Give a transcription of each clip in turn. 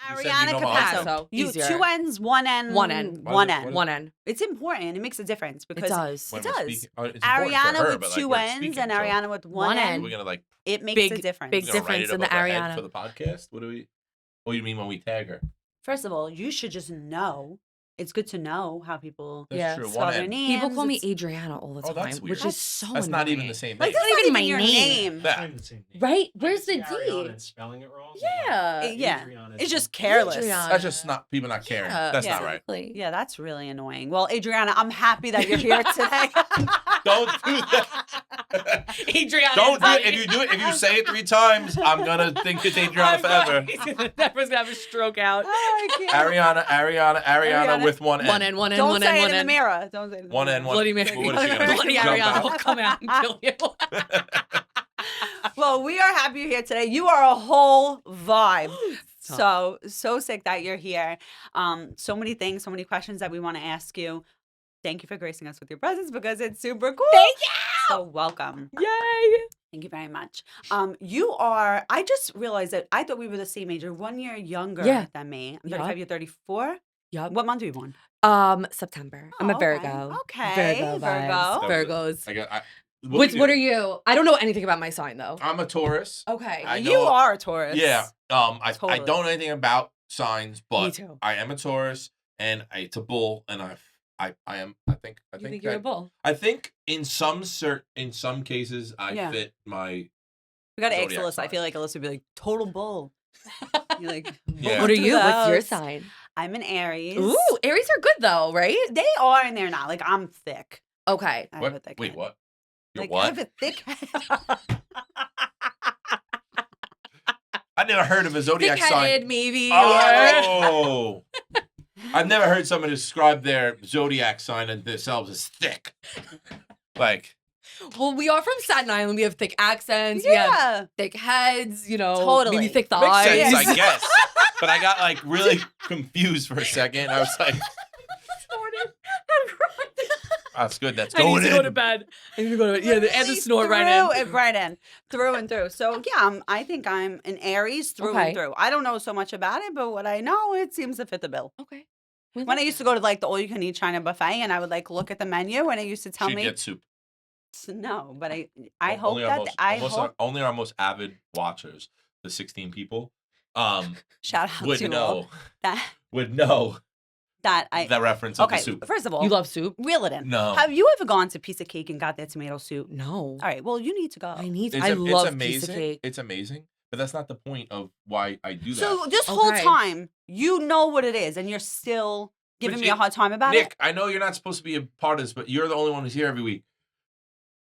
Ariana you know my Capasso. You Easier. 2 N's, 1 N, One N. one N. One N. It's important. It makes a difference because does. When It we're does. speaking- it's important for Ariana her, with but, 2 we're N's speaking, and so Ariana with 1 One N. Are we gonna like? It makes Big- a difference. big we're gonna write difference it in the above our head Ariana. for the podcast. What do we? What do you mean when we tag her? First of all, you should just know. It's good to know how people That's Yeah. true. spell One their N. names. People call me It's- Adriana all the Oh, time, that's which weird. is so That's not even annoying. the same name. Like, That's that's not even my your name. Yeah. Not even the same name. Right? I Where's can the see Ariana D? and spelling it wrong. Yeah. Yeah. Adriana It's is just like- careless. Adriana. That's just not people not caring. That's Yeah. not right. Exactly. Yeah, that's really annoying. Well, Adriana, I'm happy that you're here today. Don't do that. Adriana. Don't do it. If you do it, if you say it 3 times, I'm gonna think it's Adriana forever. Never's gonna have a stroke out. I can't. Ariana with 1 N. One N. One N. Don't One say N. it One in the N. mirror. Don't say it in the 1 mirror. N. 1 Bloody Mary. What is she gonna do? Bloody Jump Ariana out? will come out and kill you. Well, we are happy you're here today. You are a whole vibe. So sick that you're here. So many things, so many questions that we want to ask you. Thank you for gracing us with your presence because it's super cool. Thank you. So welcome. Yay. Thank you very much. I just realized that I thought we were the same age. You're 1 year younger Yeah. than me. I'm Yup. 35, you're 34. Yup. What month are you born? September. Oh, I'm a okay. Virgo. Okay, Virgo vibes. Virgo. Virgos. What What are you? I don't know anything about my sign though. I'm a Taurus. Okay. I You know- are a Taurus. Yeah. I Totally. don't know anything about signs, but Me too. I am a Taurus and it's a bull, and I am. I think You think you're a that- bull? I think in some cases I Yeah. fit my. We got to ask Zodiac Alyssa. I sign. feel like Alyssa would be like, total bull. You're like, Yeah. What are "Go you? through What's your those." sign? I'm an Aries. Ooh, Aries are good though, right? They are and they're not. Like, I'm thick. Okay. I have a What? thick Wait, head. what? You're Like, I what? have a thick head. I never heard of a zodiac Thick-headed, sign. maybe. Oh. I've never heard someone describe their zodiac sign and themselves as thick. Like, Well, we are from Staten Island. We have thick accents. We have Yeah. thick heads. You know, Totally. maybe thick makes thighs. sense, Yeah. I guess. But I got like really confused for a second. I was like, that's good. That's I going need to in. go to bed. I need to go to bed. Yeah, and the Literally snort right in. through and right in, through and through. So yeah, I think I'm an Aries through Okay. and through. I don't know so much about it, but what I know, it seems to fit the bill. Okay. When I used to go to like the all-you-can-eat China buffet, and I would like look at the menu, and it used to tell She'd me get soup. no, but I hope Only our that most, I almost hope. only our most avid watchers, the 16 people, Shout out would to know all that I. that reference of Okay, the soup. first of all, You love soup? reel it in. No. Have you ever gone to Piece of Cake and got their tomato soup? No. All right, well, you need to go. I need. It's I a- love it's amazing. piece of cake. It's amazing, but that's not the point of why I do that. So this whole Okay. time, you know what it is, and you're still giving But me a hard time about Nick, it. I know you're not supposed to be a part of this, but you're the only one who's here every week.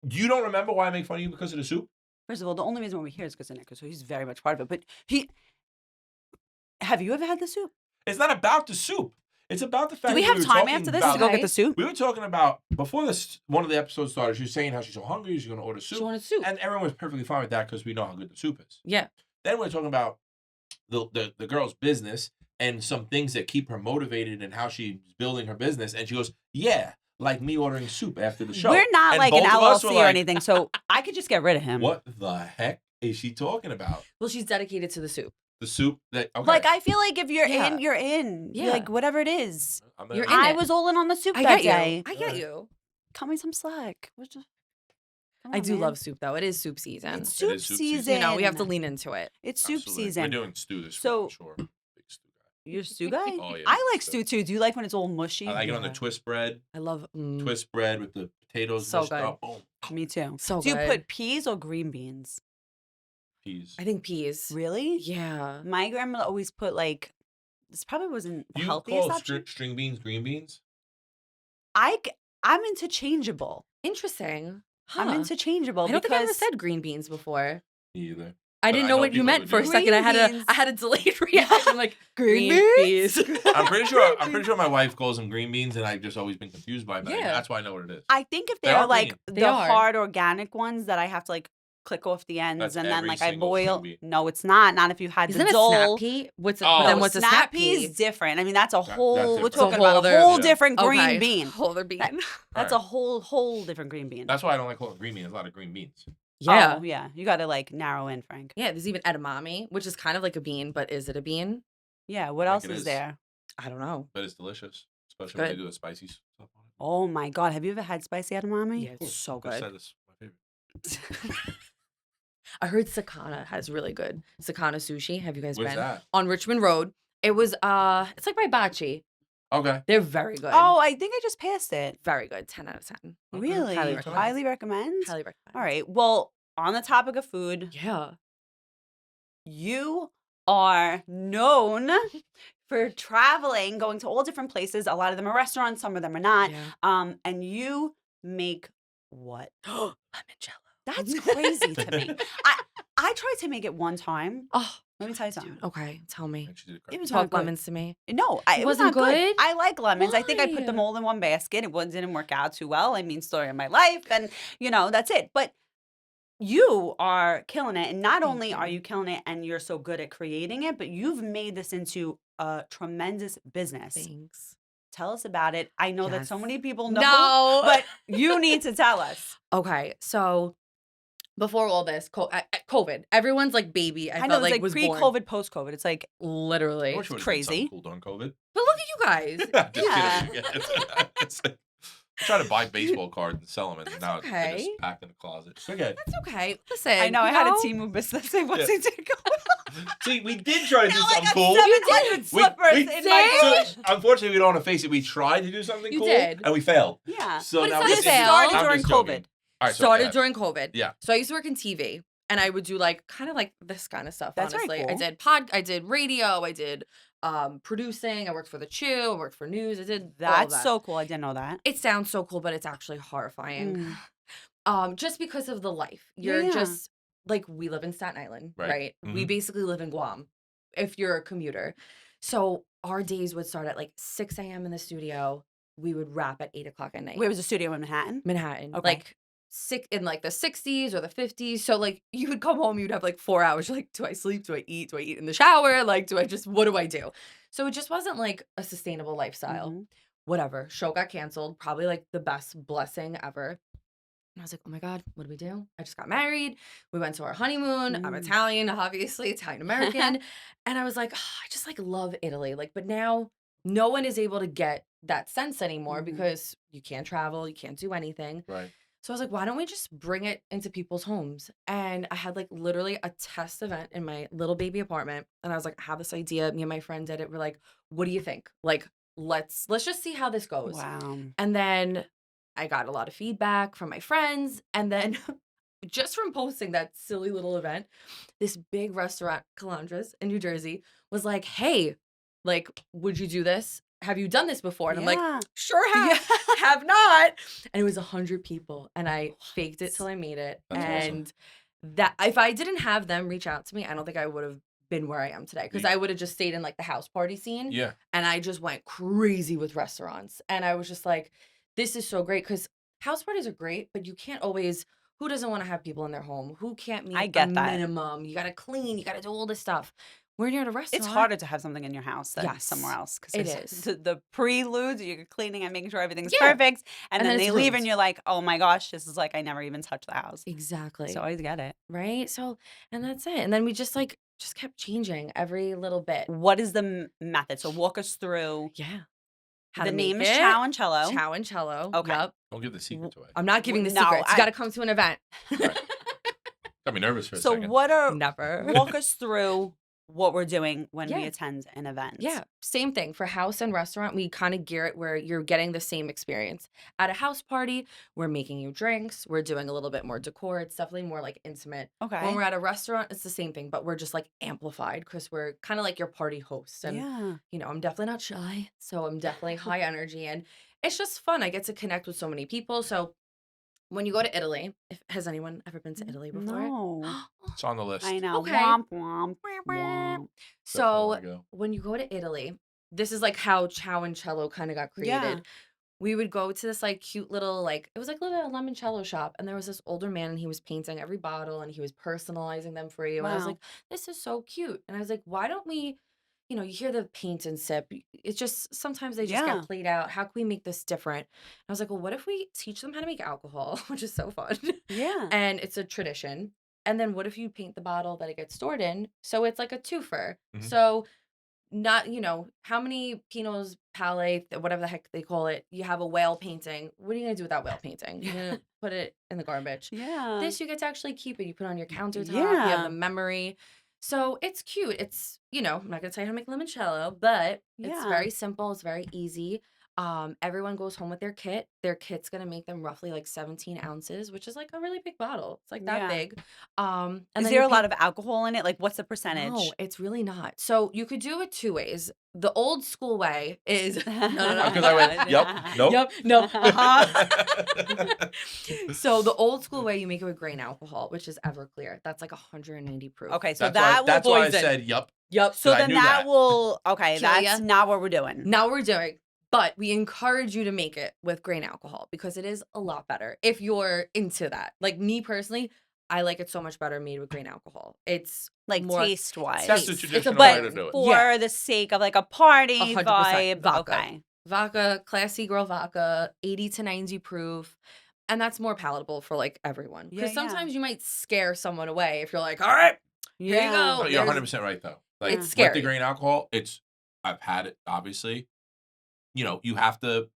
You don't remember why I make fun of you because of the soup? First of all, the only reason why we're here is because of Nick, so he's very much part of it. But have you ever had the soup? It's not about the soup. It's about the fact Do we that have were time talking after this about, to go get Okay. the soup? We were talking about, before this one of the episodes started, she was saying how she's so hungry, she's going to order soup. She wanted soup. And everyone was perfectly fine with that because we know how good the soup is. Yeah. Then we're talking about the girl's business and some things that keep her motivated and how she's building her business. And she goes, yeah, like me ordering soup after the show. We're not And like an both of us LLC were or like, anything, so I could just get rid of him. What the heck is she talking about? Well, she's dedicated to the soup. The soup that, okay. Like, I feel like if you're Yeah. in, you're in. Yeah. Like, whatever it is. I'm You're in. in I it. was all in on the soup I that get day. you. I get you. Cut me some slack. Come I on, do man. love soup though. It is soup season. It's It soup is soup season. season. You know, we have to lean into it. It's soup Absolutely. season. We're doing stew this So- week, for sure. Big stew guy. You're a stew guy? Oh, yeah, I like stew. stew too. Do you like when it's all mushy? I like it on the Yeah. twist bread. I love Twist bread with the potatoes So mushed good. up. Boom. Me too. So Do you good. put peas or green beans? Peas. I think peas. Really? Yeah. My grandmother always put like, this probably wasn't the Do you healthiest call option. string beans green beans? I'm interchangeable. Interesting. Huh. I'm interchangeable I don't think I ever because said green beans before. Me either. I But didn't I know know what you people meant that for a do. second. I Green had beans. a delayed reaction. Like Green peas. I'm pretty sure my wife calls them green beans, and I've just always been confused by them. Yeah. That's why I know what it is. I think if They they're are like green. They the are. hard organic ones that I have to like click off the ends, That's and then every like I single green boil. bean. No, it's not. Not if you had Isn't the it a snap dole. pea? What's Oh. then No, what's a snap snap pea pea? is different. I mean, that's a That's whole. We're different. talking It's a whole about a other- whole Yeah. different green Okay. bean. Whole other bean. That's Right. a whole different green bean. That's why I don't like calling it green bean. There's a lot of green beans. Yeah. Oh, yeah. You got to like narrow in, Frank. Yeah, there's even edamame, which is kind of like a bean, but is it a bean? Yeah. What I else think it is is. there? I don't know. But it's delicious, especially when good. they do the spicy stuff on it. Oh my God. Have you ever had spicy edamame? Yeah, it's so Like I said, good. it's my favorite. I heard Sakana has really good Sakana sushi. Have you guys Where's been? that? On Richmond Road. It was it's like by Bachi. Okay. They're very good. Oh, I think I just passed it. Very good. 10 out of 10. Really? Highly recommend. Highly recommend? Highly recommend. All right. Well, on the topic of food, Yeah. you are known for traveling, going to all different places. A lot of them are restaurants, some of them are not. Yeah. And you make what? Limoncello. That's crazy to me. I tried to make it one time. Oh, Let me tell you something. okay. Tell me. Actually did It great. was Talk not good. lemons to me. No, it was wasn't not good. good? I like lemons. I think I put them Why? all in one basket. It didn't work out too well. I mean, story of my life, and that's it. But you are killing it, and not Thank only are you. you killing it, and you're so good at creating it, but you've made this into a tremendous business. Thanks. Tell us about it. I know that so Yes. many people know, No. but you need to tell us. Okay. So before all this, COVID, everyone's like baby. I I know felt it's like was born. pre-COVID, post-COVID. It's like Literally. I wish we would've done crazy. something cool during COVID. But look at you guys. I'm just Yeah. kidding. It's like, I try to buy baseball cards and sell them, and That's now they're okay. just packed in the closet. Okay. That's okay. Listen. I know I you had a Timu business. I wasn't to go. See, we did try to do Now I something got cool. 700 We- slippers we- in my See? garage. So, unfortunately, we don't want to face it. We tried to do something You cool, did. and we failed. Yeah. So But now it's we not just- a fail. Started I'm during just joking. COVID. All right, so Started yeah. during COVID. Yeah. So I used to work in TV and I would do like kind of like this kind of stuff. That's very honestly. cool. I did radio, I did producing, I worked for the Chew, I worked for news, I did all of That's that. so cool. I didn't know that. It sounds so cool, but it's actually horrifying. Just because of the life. You're Yeah. just like we live in Staten Island, Right. right? We Mhm. basically live in Guam if you're a commuter. So our days would start at like 6 a.m. in the studio. We would wrap at 8 o'clock at night. Where was the studio in Manhattan? Manhattan. Okay. Like in like the 60s or the 50s. So like you would come home, you'd have like 4 hours. You're like, do I sleep? Do I eat? Do I eat in the shower? Like, what do I do? So it just wasn't like a sustainable lifestyle. Mhm. Whatever. Show got canceled. Probably like the best blessing ever. And I was like, oh my God, what do we do? I just got married. We went to our honeymoon. I'm Mm. Italian, obviously, Italian American. And I was like, oh, I just like love Italy. Like, but now no one is able to get that sense anymore Mhm. because you can't travel, you can't do anything. Right. So I was like, why don't we just bring it into people's homes? And I had like literally a test event in my little baby apartment. And I was like, I have this idea. Me and my friend did it. We're like, what do you think? Like, let's just see how this goes. Wow. And then I got a lot of feedback from my friends. And then just from posting that silly little event, this big restaurant, Calandras in New Jersey, was like, hey, like, would you do this? Have you done this before? And I'm like, Yeah. sure have, have not. And it was 100 people. And I faked it till I made it. That's awesome. And that if I didn't have them reach out to me, I don't think I would have been where I am today. Because Yeah. I would have just stayed in like the house party scene. Yeah. And I just went crazy with restaurants. And I was just like, this is so great. Because house parties are great, but you can't always, who doesn't want to have people in their home? Who can't meet I get a that. minimum? You got to clean, you got to do all this stuff. When you're at a restaurant, It's harder to have something in your house than Yes, somewhere else. Because it is. The preludes, you're cleaning and making sure everything's Yeah. perfect. And, And then then they it's leave ruined. and you're like, oh my gosh, this is like I never even touched the house. Exactly. So I get it. Right? So, and that's it. And then we just kept changing every little bit. What is the method? So walk us through. Yeah. How The to name make is it. Ciao and Cello. Ciao and Cello. Okay. Yep. Don't give the secrets away. I'm not giving the No, secrets. You I- got to come to an event. Got me nervous for a So second. what are Never. walk us through what we're doing when we Yeah. attend an event. Yeah, same thing. For house and restaurant, we kind of gear it where you're getting the same experience. At a house party, we're making you drinks. We're doing a little bit more decor. It's definitely more like intimate. Okay. When we're at a restaurant, it's the same thing, but we're just like amplified because we're kind of like your party host. And, yeah. you know, I'm definitely not shy. So I'm definitely high energy. And it's just fun. I get to connect with so many people. So when you go to Italy, has anyone ever been to Italy before? No. It's on the list. I know. Okay. Womp womp. Womp. Definitely So wanna go. when you go to Italy, this is like how Ciao and Cello kind of got created. Yeah. we would go to this like cute little like it was like a little limoncello shop, and there was this older man, and he was painting every bottle, and he was personalizing them for you. And I was Wow. like, this is so cute. And I was like, why don't we, you hear the paint and sip. It's just sometimes they just Yeah. get played out. How can we make this different? And I was like, well, what if we teach them how to make alcohol, which is so fun, Yeah. and it's a tradition. And then what if you paint the bottle that it gets stored in, so it's like a twofer? Mhm. So not, how many Pinots Palais, whatever the heck they call it, you have a whale painting. What are you gonna do with that whale painting? You're gonna put it in the garbage. Yeah. This you get to actually keep it. You put it on your countertop. You have Yeah. the memory. So it's cute. It's, I'm not gonna tell you how to make limoncello, but it's Yeah. very simple. It's very easy. Everyone goes home with their kit. Their kit's gonna make them roughly like 17 ounces, which is like a really big bottle. It's like that Yeah. big. And Is then there you a lot paint- of alcohol in it? Like, what's the percentage? No, it's really not. So you could do it two ways. The old school way is no. Because I went, yep, nope. Yep, no. Uh-huh. So the old school way, you make it with grain alcohol, which is Everclear. That's like 190 proof. Okay, so That's why I poison. said yup. Yep. So I then knew that that. will okay. Kill That's ya. not what we're doing. Now we're doing, but we encourage you to make it with grain alcohol because it is a lot better if you're into that. Like me personally, I like it so much better made with grain alcohol. It's Like more taste wise. That's the It's a traditional but way to do it. For Yeah. the sake of like a party 100% vibe. vodka. Okay. vodka, classy girl vodka, 80 to 90 proof. And that's more palatable for like everyone. Because Yeah, yeah. sometimes you might scare someone away if you're like, all right, here you go. But you're There's- 100% right though. Like It's with scary. the grain alcohol, I've had it obviously. You have to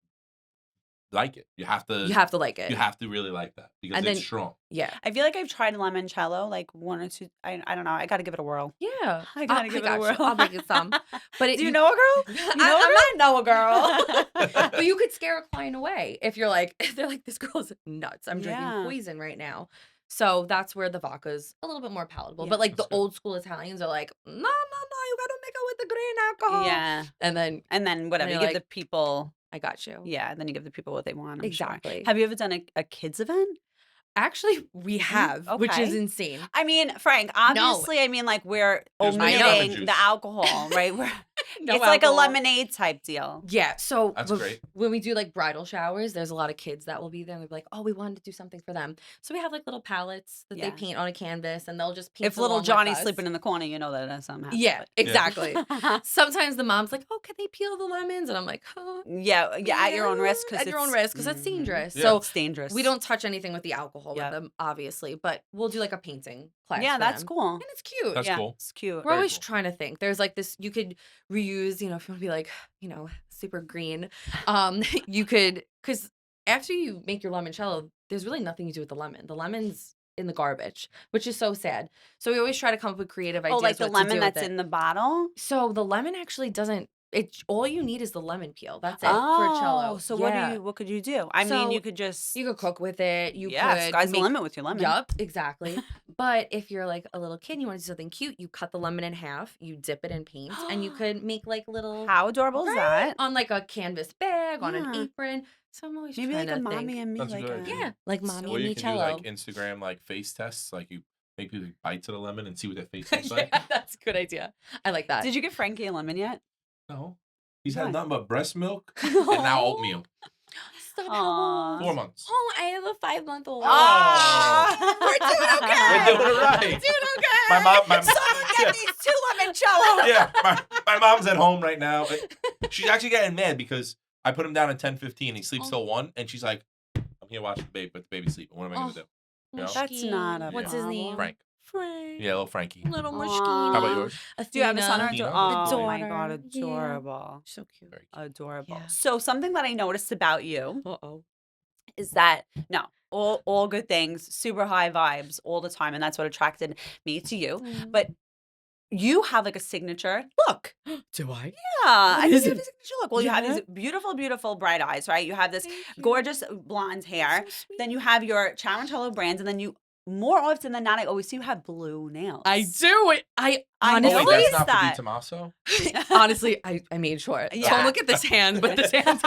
like it. You have to You have to like it. you have to really like that because And it's then- strong. Yeah. I feel like I've tried limoncello like one or two. I don't know. I got to give it a whirl. Yeah. I gotta give it a got you. whirl. I'll make it some. But Do you know a girl? You know a I know a girl. girl? But you could scare a client away if you're like, they're like, this girl's nuts. I'm drinking Yeah. poison right now. So that's where the vodka's a little bit more palatable. Yeah. But like That's the good. old school Italians are like, no, you gotta make it with the grain alcohol. Yeah. And then Whatever. You you're give the like, people. I got you. Yeah. Then you give the people what they want. I'm sure. Exactly. Have you ever done a kids event? Actually, we have, which is Okay. insane. I mean, Frank, obviously, I mean, like, we're There's no lemon omitting juice. the alcohol, right? No It's like a alcohol. lemonade type deal. Yeah, so That's great. when we do like bridal showers, there's a lot of kids that will be there and they'll be like, oh, we wanted to do something for them. So we have like little palettes that Yeah. they paint on a canvas and they'll just paint If little along with Johnny's us. sleeping in the corner, you know that that's something happening. Yeah, exactly. But- Sometimes the mom's like, oh, can they peel the lemons? And I'm like, huh. yeah, at your own risk. At your own risk, because that's dangerous. Yeah. So It's dangerous. we don't touch anything with the alcohol Yep. with them, obviously, but we'll do like a painting class. Yeah, for that's them. cool. And it's cute. That's yeah, cool. It's cute. We're Very always cool. trying to think. There's like this, you could reuse, if you want to be like, super green. You could, because after you make your limoncello, there's really nothing you do with the lemon. The lemon's in the garbage, which is so sad. So we always try to come up with creative ideas. Oh, like the what to do lemon with that's it. in the bottle? So the lemon actually doesn't. All you need is the lemon peel. That's it Oh, for a cello. so Yeah. what could you do? I mean, So you could just You could cook with it. You yeah, could sky's the make limit with your lemon. Yup, exactly. But if you're like a little kid and you want to do something cute, you cut the lemon in half, you dip it in paint, and you could make like little How adorable is Right? that? on like a canvas bag, on an Yeah. apron. So I'm always Maybe trying like a to mommy think. and me, That's a like good idea. Yeah, like So- mommy Or and you me can do cello. like Instagram like face tests, like you make people bites of the lemon and see what their face looks like. Yeah, that's a good idea. I like that. Did you get Frankie a lemon yet? No. He's Why? had nothing but breast milk and now oatmeal. Stop. Aw. How old? 4 months. Oh, I have a 5-month-old. Oh. We're doing okay. We're doing it right. We're doing okay. My mom, Someone yeah, get these 2 limoncellos. yeah, my mom's at home right now. She's actually getting mad because I put him down at 10:15. He sleeps Oh. till 1, and she's like, "I'm here watching the baby, but the baby's sleeping. What am I gonna do?" You know? That's not a What's his name? Frank. Frank. Yeah, little Frankie. Little Aw. Mushkina. How about yours? Do you have a son or a Athena. daughter? Oh A my god, daughter. Yeah. adorable. So cute. Very cute. Adorable. Yeah. So something that I noticed about you Uh-oh. is that no, all good things, super high vibes all the time, and that's what attracted me to you. But you have like a signature look. Do I? Yeah, I think is you have it? a signature look. Well, you have Yeah. these beautiful, beautiful bright eyes, right? You have this Thank you. gorgeous blonde hair. So sweet. Then you have your Ciao Cello brands, and then you more often than not, I always see you have blue nails. I do it. I I Oh, honestly, wait, noticed that's not that. for Di Tommaso? honestly, I made sure. Yeah. Don't look at this hand, but this hand.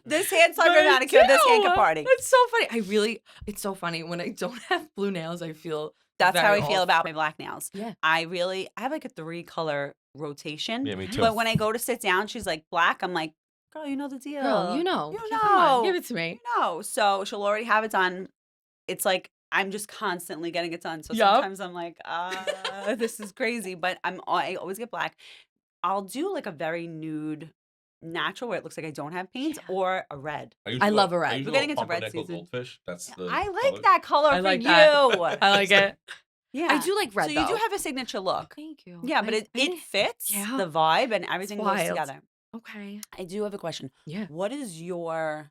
This hand's like But a I manicure. This hand do. can party. It's so funny. It's so funny when I don't have blue nails. I feel That's how I very feel off. about my black nails. Yeah. I have like a 3-color rotation. Yeah, me too. But when I go to sit down, she's like black. I'm like, girl, you know the deal. Girl, you know. You Yeah, come on, give know. it to me. You know. So she'll already have it done. It's like I'm just constantly getting it done. So Yup. sometimes I'm like, this is crazy. But I always get black. I'll do like a very nude natural where it looks like I don't have paint, Yeah. or a red. I love a red. I usually We're getting go into red pumpernickel season. goldfish. That's the I like color. that color I for like you. that. I like it. Yeah. I do like red, So you do though. have a signature look. Thank you. Yeah, but I it didn't- fits Yeah. the vibe and everything goes wild. together. Okay. I do have a question. Yeah. What is your,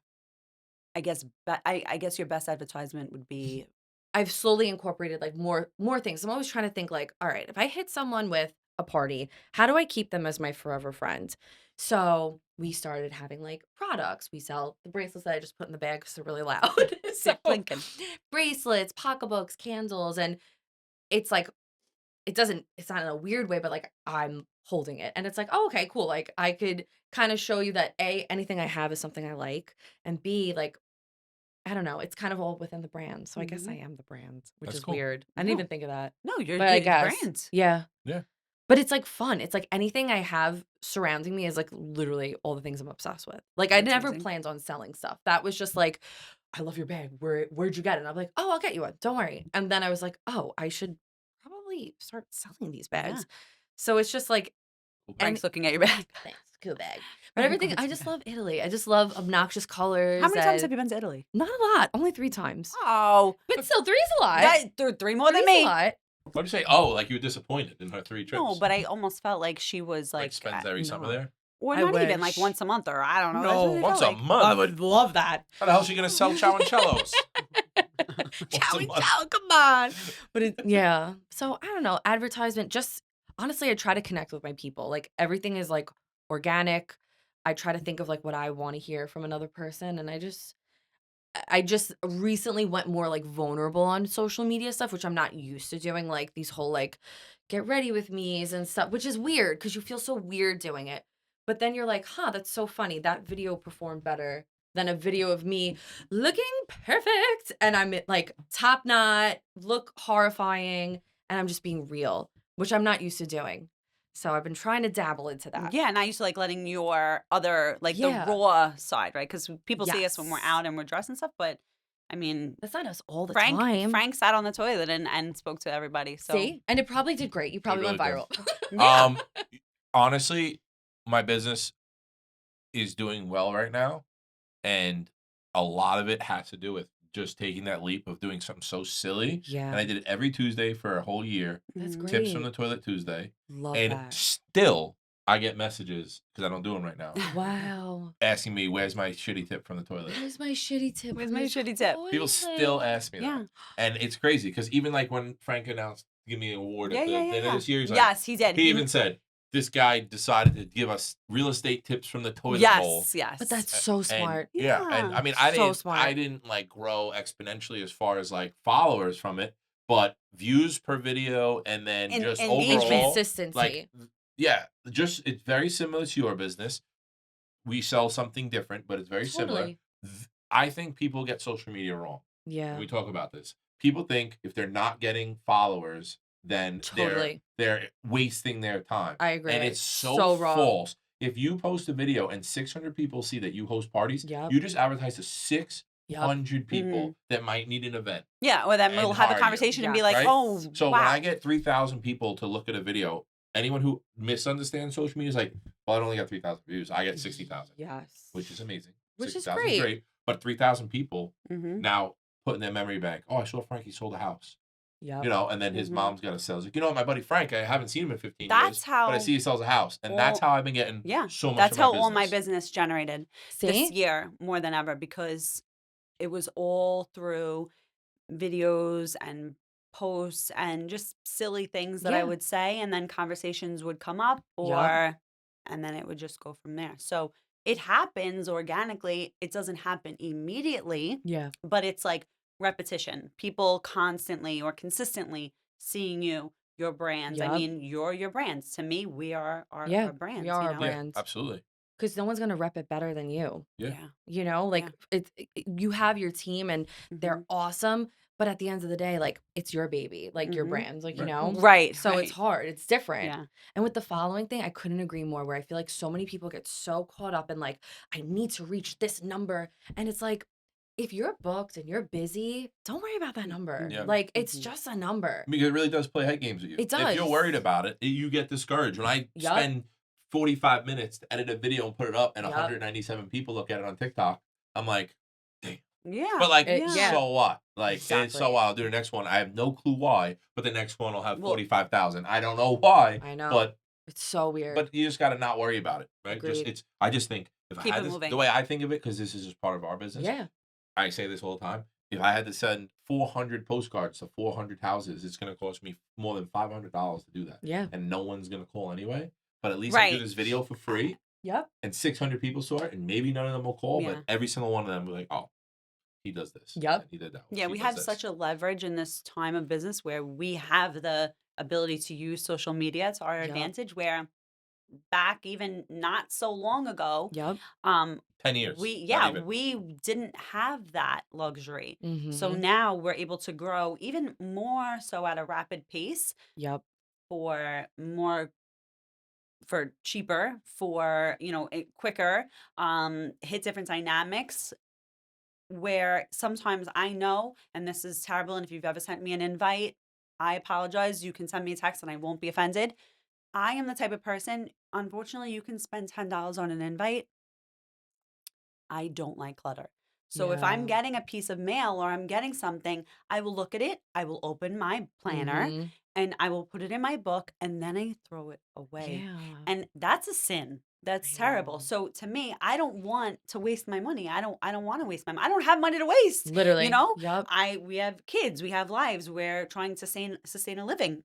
I guess, I guess your best advertisement would be, I've slowly incorporated like more things. I'm always trying to think like, all right, if I hit someone with a party, how do I keep them as my forever friend? So we started having like products. We sell the bracelets that I just put in the bag because they're really loud. So clinking. bracelets, pocketbooks, candles, and it's like it's not in a weird way, but like I'm holding it. And it's like, oh, okay, cool. Like I could kind of show you that A, anything I have is something I like, and B, like I don't know, it's kind of all within the brand. So I guess I am the brand, which That's is cool. weird. I didn't No. even think of that. No, you're But I the guess. brand. Yeah. Yeah. But it's like fun. It's like anything I have surrounding me is like literally all the things I'm obsessed with. Like I That's never amazing. planned on selling stuff. That was just like, I love your bag. Where'd you get it? And I'm like, oh, I'll get you one. Don't worry. And then I was like, oh, I should probably start selling these bags. So it's just like, Frank's looking at your bag. thanks, cool bag. But Very everything, cool, I it's just okay. love Italy. I just love obnoxious colors. How many times have and- you been to Italy? Not a lot. Only 3 times. Oh, But still, 3's a lot. three more than Three's a me. lot. Why'd you say, oh, like you were disappointed in her 3 trips? No, but I almost felt like she was like like, spends every summer no. there? or I not even like wish. once a month, or I don't know. That's No, what it Once felt a like. month? I would love that. How the hell is she going to sell Ciao Cellos? Ciao, a month. ciao, come on. But yeah. So I don't know. Advertisement, just honestly, I try to connect with my people. Like everything is like organic. I try to think of like what I want to hear from another person. And I just recently went more like vulnerable on social media stuff, which I'm not used to doing. Like these whole like get ready with me's and stuff, which is weird because you feel so weird doing it. But then you're like, huh, that's so funny. That video performed better than a video of me looking perfect. And I'm like top knot, look horrifying, and I'm just being real, which I'm not used to doing. So I've been trying to dabble into that. Yeah, and I used to like letting your other, like Yeah. the raw side, right? Because people see us when we're Yes. out and we're dressed and stuff, but I mean, That's not us all the Frank time. sat on the toilet and spoke to everybody. So See? And it probably did great. You probably really went did. viral. yeah. Honestly, my business is doing well right now. And a lot of it has to do with just taking that leap of doing something so silly. And I Yeah. did it every Tuesday for a whole year. That's Mhm. great. Tips from the Toilet Tuesday. Love And that. still, I get messages, because I don't do them right now, Wow. asking me, where's my shitty tip from the toilet? Where's my shitty tip? Where's from my the shitty tip? People still toilet? ask me Yeah. that. And it's crazy, because even like when Frank announced to give me an award Yeah, at the yeah, end yeah. of this year, he's like, Yes, he did. he even said, this guy decided to give us real estate tips from the toilet bowl. Yes, yes. But that's so And smart. yeah, and Yeah. I mean, So smart. I didn't like grow exponentially as far as like followers from it, but views per video, and then just engagement. overall, Consistency. like, yeah, just it's very similar to your business. We sell something different, but it's very similar. Totally. I think people get social media wrong. Yeah. When we talk about this, people think if they're not getting followers, then Totally. they're wasting their time. I agree. And it's so wrong. false. If you post a video and 600 people see that you host parties, Yep. you just advertise to 600 Yep. people that might need an event. Yeah, or then And we'll have hire a you. conversation and be Yes. like, Right? oh, So wow. when I get 3,000 people to look at a video, anyone who misunderstands social media is like, well, I only got 3,000 views. I get 60,000, Yes. which is amazing. Which is 60,000 great. great. But 3,000 people Mhm. now put in their memory bank, oh, I saw Frankie sold a house. Yep. You know, and then his Mhm. mom's got a sales. Like, you know, my buddy Frank, I haven't seen him in 15 That's years, how but I see he sells a house. And that's all- how I've been getting Yeah, so much that's of my how business. all my business generated this See? year more than ever, because it was all through videos and posts and just silly things that I Yeah. would say, and then conversations would come up, Yup. and then it would just go from there. So it happens organically. It doesn't happen immediately, Yeah. but it's like repetition. People constantly or consistently seeing you, your brands. I Yup. mean, you're your brands. To me, we are Yeah, our brands. we are you our know? brands. Yeah, absolutely. Because no one's gonna rep it better than you. Yeah. Yeah. You know, like Yeah. you have your team and they're Mhm. awesome. But at the end of the day, like, it's your baby, like, your Mhm. brand, like, you Right. know? Right, So it's right. hard. It's different. Yeah. And with the following thing, I couldn't agree more, where I feel like so many people get so caught up in, like, I need to reach this number. And it's like, if you're booked and you're busy, don't worry about that number. Yeah. Like, it's Mhm. just a number. Because it really does play head games with you. It If you're worried does. about it, you get discouraged. When I Yup. spend 45 minutes to edit a video and put it up, and Yup. 197 people look at it on TikTok, I'm like, damn. Yeah. But like, Yeah. so what? Like, and so Exactly. I'll do the next one. I have no clue why, but the next one will have Well 45,000. I don't know why, I know. but It's so weird. you just got to not worry about it, right? Agreed. I just think if I Keep had it this, the moving. way I think of it, because this is just part of our business. Yeah. I say this all the time. If I had to send 400 postcards to 400 houses, it's going to cost me more than $500 to do that. Yeah. And no one's going to call anyway. But at least I do Right. this video for free, Yep. and 600 people saw it, and maybe none of them will call, Yeah. but every single one of them will be like, oh, he does this. Yep. And he did that. Yeah, She we does have this. such a leverage in this time of business where we have the ability to use social media to our Yep. advantage, where back even not so long ago, Yep. 10 years. we Not even. we didn't have that luxury. So Mm-hmm. now we're able to grow even more so at a rapid pace Yep. for cheaper, for quicker, hit different dynamics, where sometimes I know, and this is terrible, and if you've ever sent me an invite, I apologize. You can send me a text and I won't be offended. I am the type of person, unfortunately, you can spend $10 on an invite. I don't like clutter. So if I'm Yeah. getting a piece of mail or I'm getting something, I will look at it, I will open my planner, Mm-hmm. and I will put it in my book, and then I throw it away. Yeah. And that's a sin. That's I terrible. know. So to me, I don't want to waste my money. I don't want to waste my money. I don't have money to waste. You Literally. know? Yep. We have kids, we have lives, we're trying to sustain a living.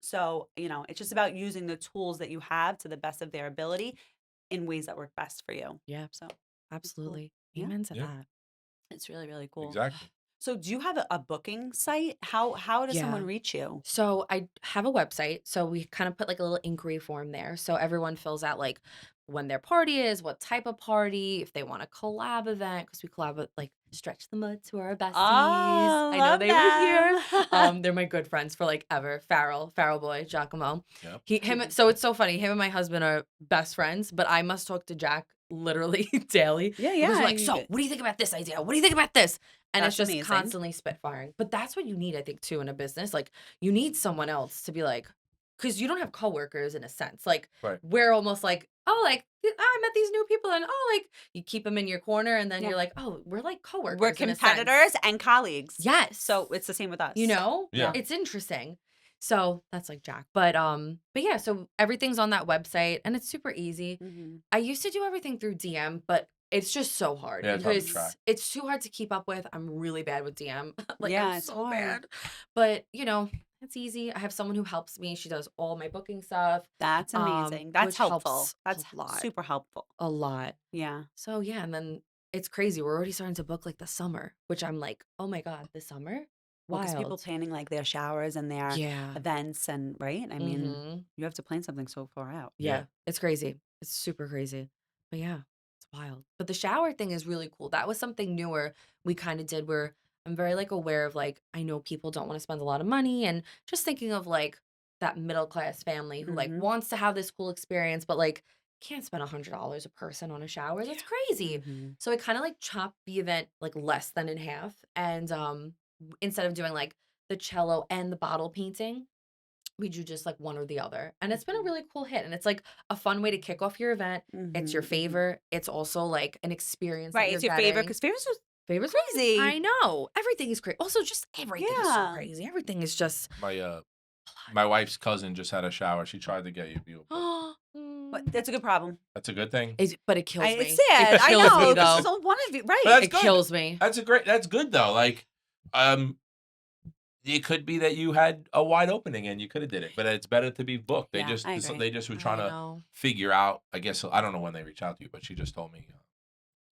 So, it's just about using the tools that you have to the best of their ability in ways that work best for you. Yeah. So, it's cool. Absolutely. Yeah, Amen to Yeah. that. it's really, really cool. Exactly. So, do you have a booking site? How does Yeah. someone reach you? So I have a website. So we kind of put like a little inquiry form there. So everyone fills out like when their party is, what type of party, if they want a collab event, because we collab with like Stretch the Mud, who are our besties. Oh, I know love they were here. them. They're my good friends for like ever. Farrell boy, Giacomo. Yep. So it's so funny. Him and my husband are best friends, but I must talk to Jack literally daily. Yeah, Because yeah. we're like, so what do you think about this idea? What do you think about this? And it's That's just amazing. constantly spitfiring. But that's what you need, I think, too, in a business. Like, you need someone else to be like, because you don't have coworkers in a sense. Like, Right. we're almost like, oh, like, I met these new people, and oh, like, you keep them in your corner, and then Yeah. you're like, oh, we're like coworkers. We're in a sense. competitors and colleagues. Yes. So it's the same with us. You know? Yeah. It's interesting. So that's like Jack. But yeah, so everything's on that website and it's super easy. Mhm. I used to do everything through DM, but it's just so hard Yeah, it's hard to because track. it's too hard to keep up with. I'm really bad with DM. Like, Yeah, I'm it's so hard. bad. But it's easy. I have someone who helps me. She does all my booking stuff. That's amazing. That's Which helpful. helps That's a lot. super helpful. A lot. Yeah. So yeah, and then it's crazy. We're already starting to book like the summer, which I'm like, oh my God, the summer? Well, because people Wild. planning like their showers and their Yeah. events, and right? I mean, Mm-hmm. you have to plan something so far out. Yeah, Yeah. it's crazy. It's super crazy. But yeah, it's wild. But the shower thing is really cool. That was something newer we kind of did where I'm very like aware of like I know people don't want to spend a lot of money and just thinking of like that middle class family who like Mhm. wants to have this cool experience but like can't spend $100 a person on a shower. That's crazy. Mhm. So I kind of like chopped the event like less than in half and instead of doing like the cello and the bottle painting, we do just like one or the other. And it's been a Mhm. really cool hit. And it's like a fun way to kick off your event. It's your Mhm. Mhm. favor. It's also like an experience that Right. you're It's your favorite getting. because favors are Favors crazy. I know. Everything is crazy. Also, just everything is so Yeah. crazy. Everything is just My wife's cousin just had a shower. She tried to get you. But that's a good problem. That's a good thing. But it kills me. It's sad. It I kills know. me Because though. so one of you, right? But that's It good. kills me. That's good though. Like, it could be that you had a wide opening and you could have did it, but it's better to be booked. They Yeah, just I agree. they just were I trying to know. figure out. I guess I don't know when they reach out to you, but she just told me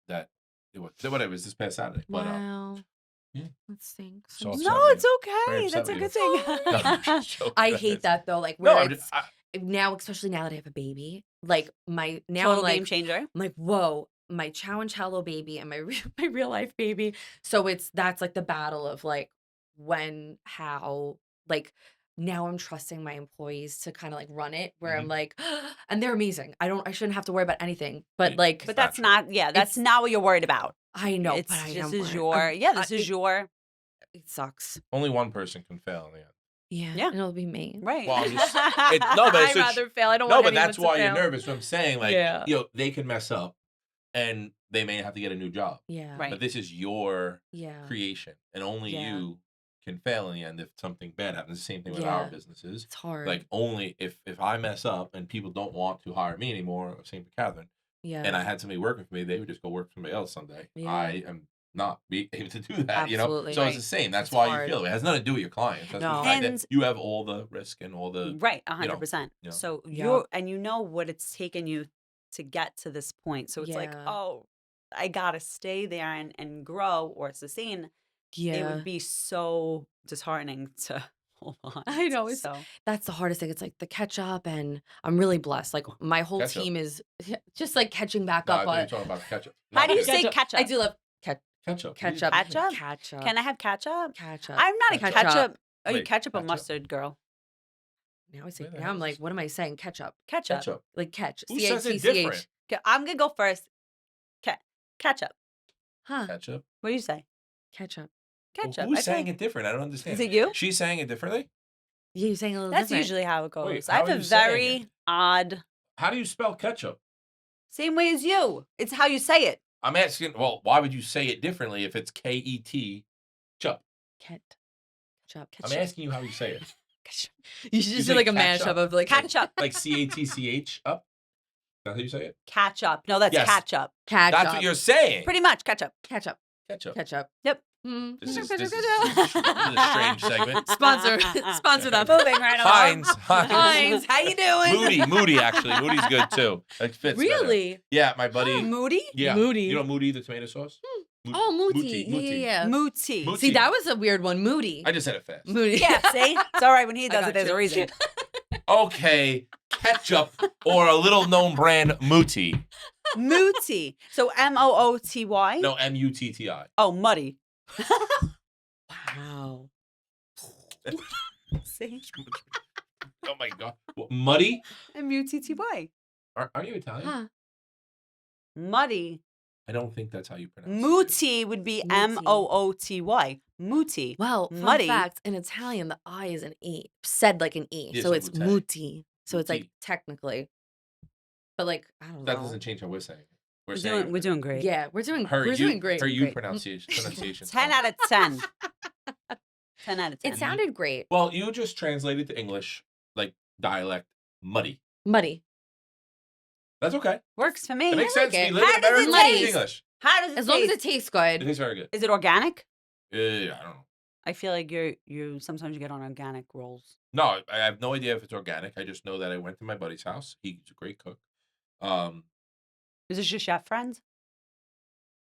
that it was whatever. It was this past Saturday. But Wow. yeah. That stinks. So I'm upset No, with sorry. it's you. Very okay. upset That's a with good you. thing. No, I'm just joking. I hate that though. Like No, where I'm it's just, now, especially now that I have a baby. Like now Total I'm like game changer. I'm like, whoa, my Ciao and Cello baby and my real life baby. So that's like the battle of like, when, how, like, now I'm trusting my employees to kind of like run it where I'm Mhm. like, and they're amazing. I shouldn't have to worry about anything. But Yeah. like, But not that's true. not, yeah, that's It's- not what you're worried about. I know, but It's I this am. is your, yeah, this is your, It sucks. Only one person can fail in the end. Yeah, Yeah. it'll be me. right. Well, I'm just- no, but it's I'd rather fail. I don't No, want but anyone that's to why you're fail. nervous. What I'm saying, like, Yeah. they can mess up, and they may have to get a new job. Yeah. Right. But this is your Yeah. creation, and only Yeah. you can fail in the end if something bad happens. The same thing with our Yeah. businesses. It's hard. Like, only if I mess up and people don't want to hire me anymore, same with Catherine, yeah. and I had somebody working for me, they would just go work for somebody else someday. Yeah. I am not be able to do that, you know? Absolutely. So Right. it's the same. That's It's why hard. you feel it. It has nothing to do with your clients. That's No. the fact And- that you have all the risk and all the Right, 100%. you know. So Yeah. you're, and you know what it's taken you to get to this point. So it's like, Yeah. oh, I gotta stay there and grow or sustain. yeah. It would be so disheartening to hold on. I know, it's- so. That's the hardest thing. It's like the catch up, and I'm really blessed. Like my whole Catch up. team is just like catching back No, I up thought you on were talking about ketchup. How do you Not say ketchup. ketchup? I do love Ketchup. ketchup. Ketchup? Ketchup. Can I have ketchup? Ketchup. I'm not a Ketchup. ketchup. Oh, you Wait, ketchup or ketchup? mustard girl? Now I say. Where the Now hell I'm is like, this? what am I saying? Ketchup. Ketchup. Ketchup. Like catch. Who says it CHCCH. different? Okay, I'm gonna go first. Ketchup. Huh? Ketchup. What do you say? Ketchup. Well, Ketchup. who's I feel saying like- it different? I don't understand. Is it you? She's saying it differently? Yeah, you're saying a little That's different. usually how it goes. Wait, I how have are a you saying very it? odd, How do you spell ketchup? same way as you. It's how you say it. I'm asking, well, why would you say it differently if it's K-E-T, chup? Ketchup. I'm asking you how you say it. You should You just say do like a catch mashup up. of like Ketchup. Like C-A-T-C-H, up? Is that how you say it? Catch up. No, that's Yes. catch up. ketchup. That's what you're saying. Pretty much ketchup. Ketchup. Ketchup. Ketchup. Yep. Mm. This is Ketchup, a ketchup. strange segment. Sponsor. Sponsor them. Moving right along. Heinz, how you doing? Moody, actually. Moody's good, too. It fits better. Really? Yeah, my buddy. Moody? Yeah. Moody. You know Moody, the tomato sauce? Oh, Moody. Yeah. Moody. Moody. See, that was a weird one. Moody. I just said it fast. Moody. Yeah, see? It's all right when he I does got it. There's you. a reason. Okay, ketchup or a little known brand, Mooty. Mooty. So M-O-O-T-Y? No, M-U-T-T-I. Oh, muddy. Wow. See? Oh my God. What, muddy? M-U-T-T-Y. Are you Italian? Huh. Muddy. I don't think that's how you pronounce it. Mooty would be Mooty. M-O-O-T-Y. Mooty. Well, fun Muddy. fact, in Italian, the I is an E, said like an E. Yeah, so so it's mutte. muti. So it's like Muti. technically. But like, I don't That know. doesn't change how we're saying it. We're doing great. Yeah, we're doing her, we're you, doing great. Her you great. pronunciation. 10 out of 10. 10 out of 10. It sounded great. Well, you just translated to English, like dialect, muddy. Muddy. That's okay. Works for me. It makes I sense. like We it. live How in does it America, we speak taste? English. How does it As long as it taste? tastes It good. tastes very good. Is it organic? I don't know. I feel like you sometimes you get on organic rolls. No, I have no idea if it's organic. I just know that I went to my buddy's house. He's a great cook. Is this your chef friend?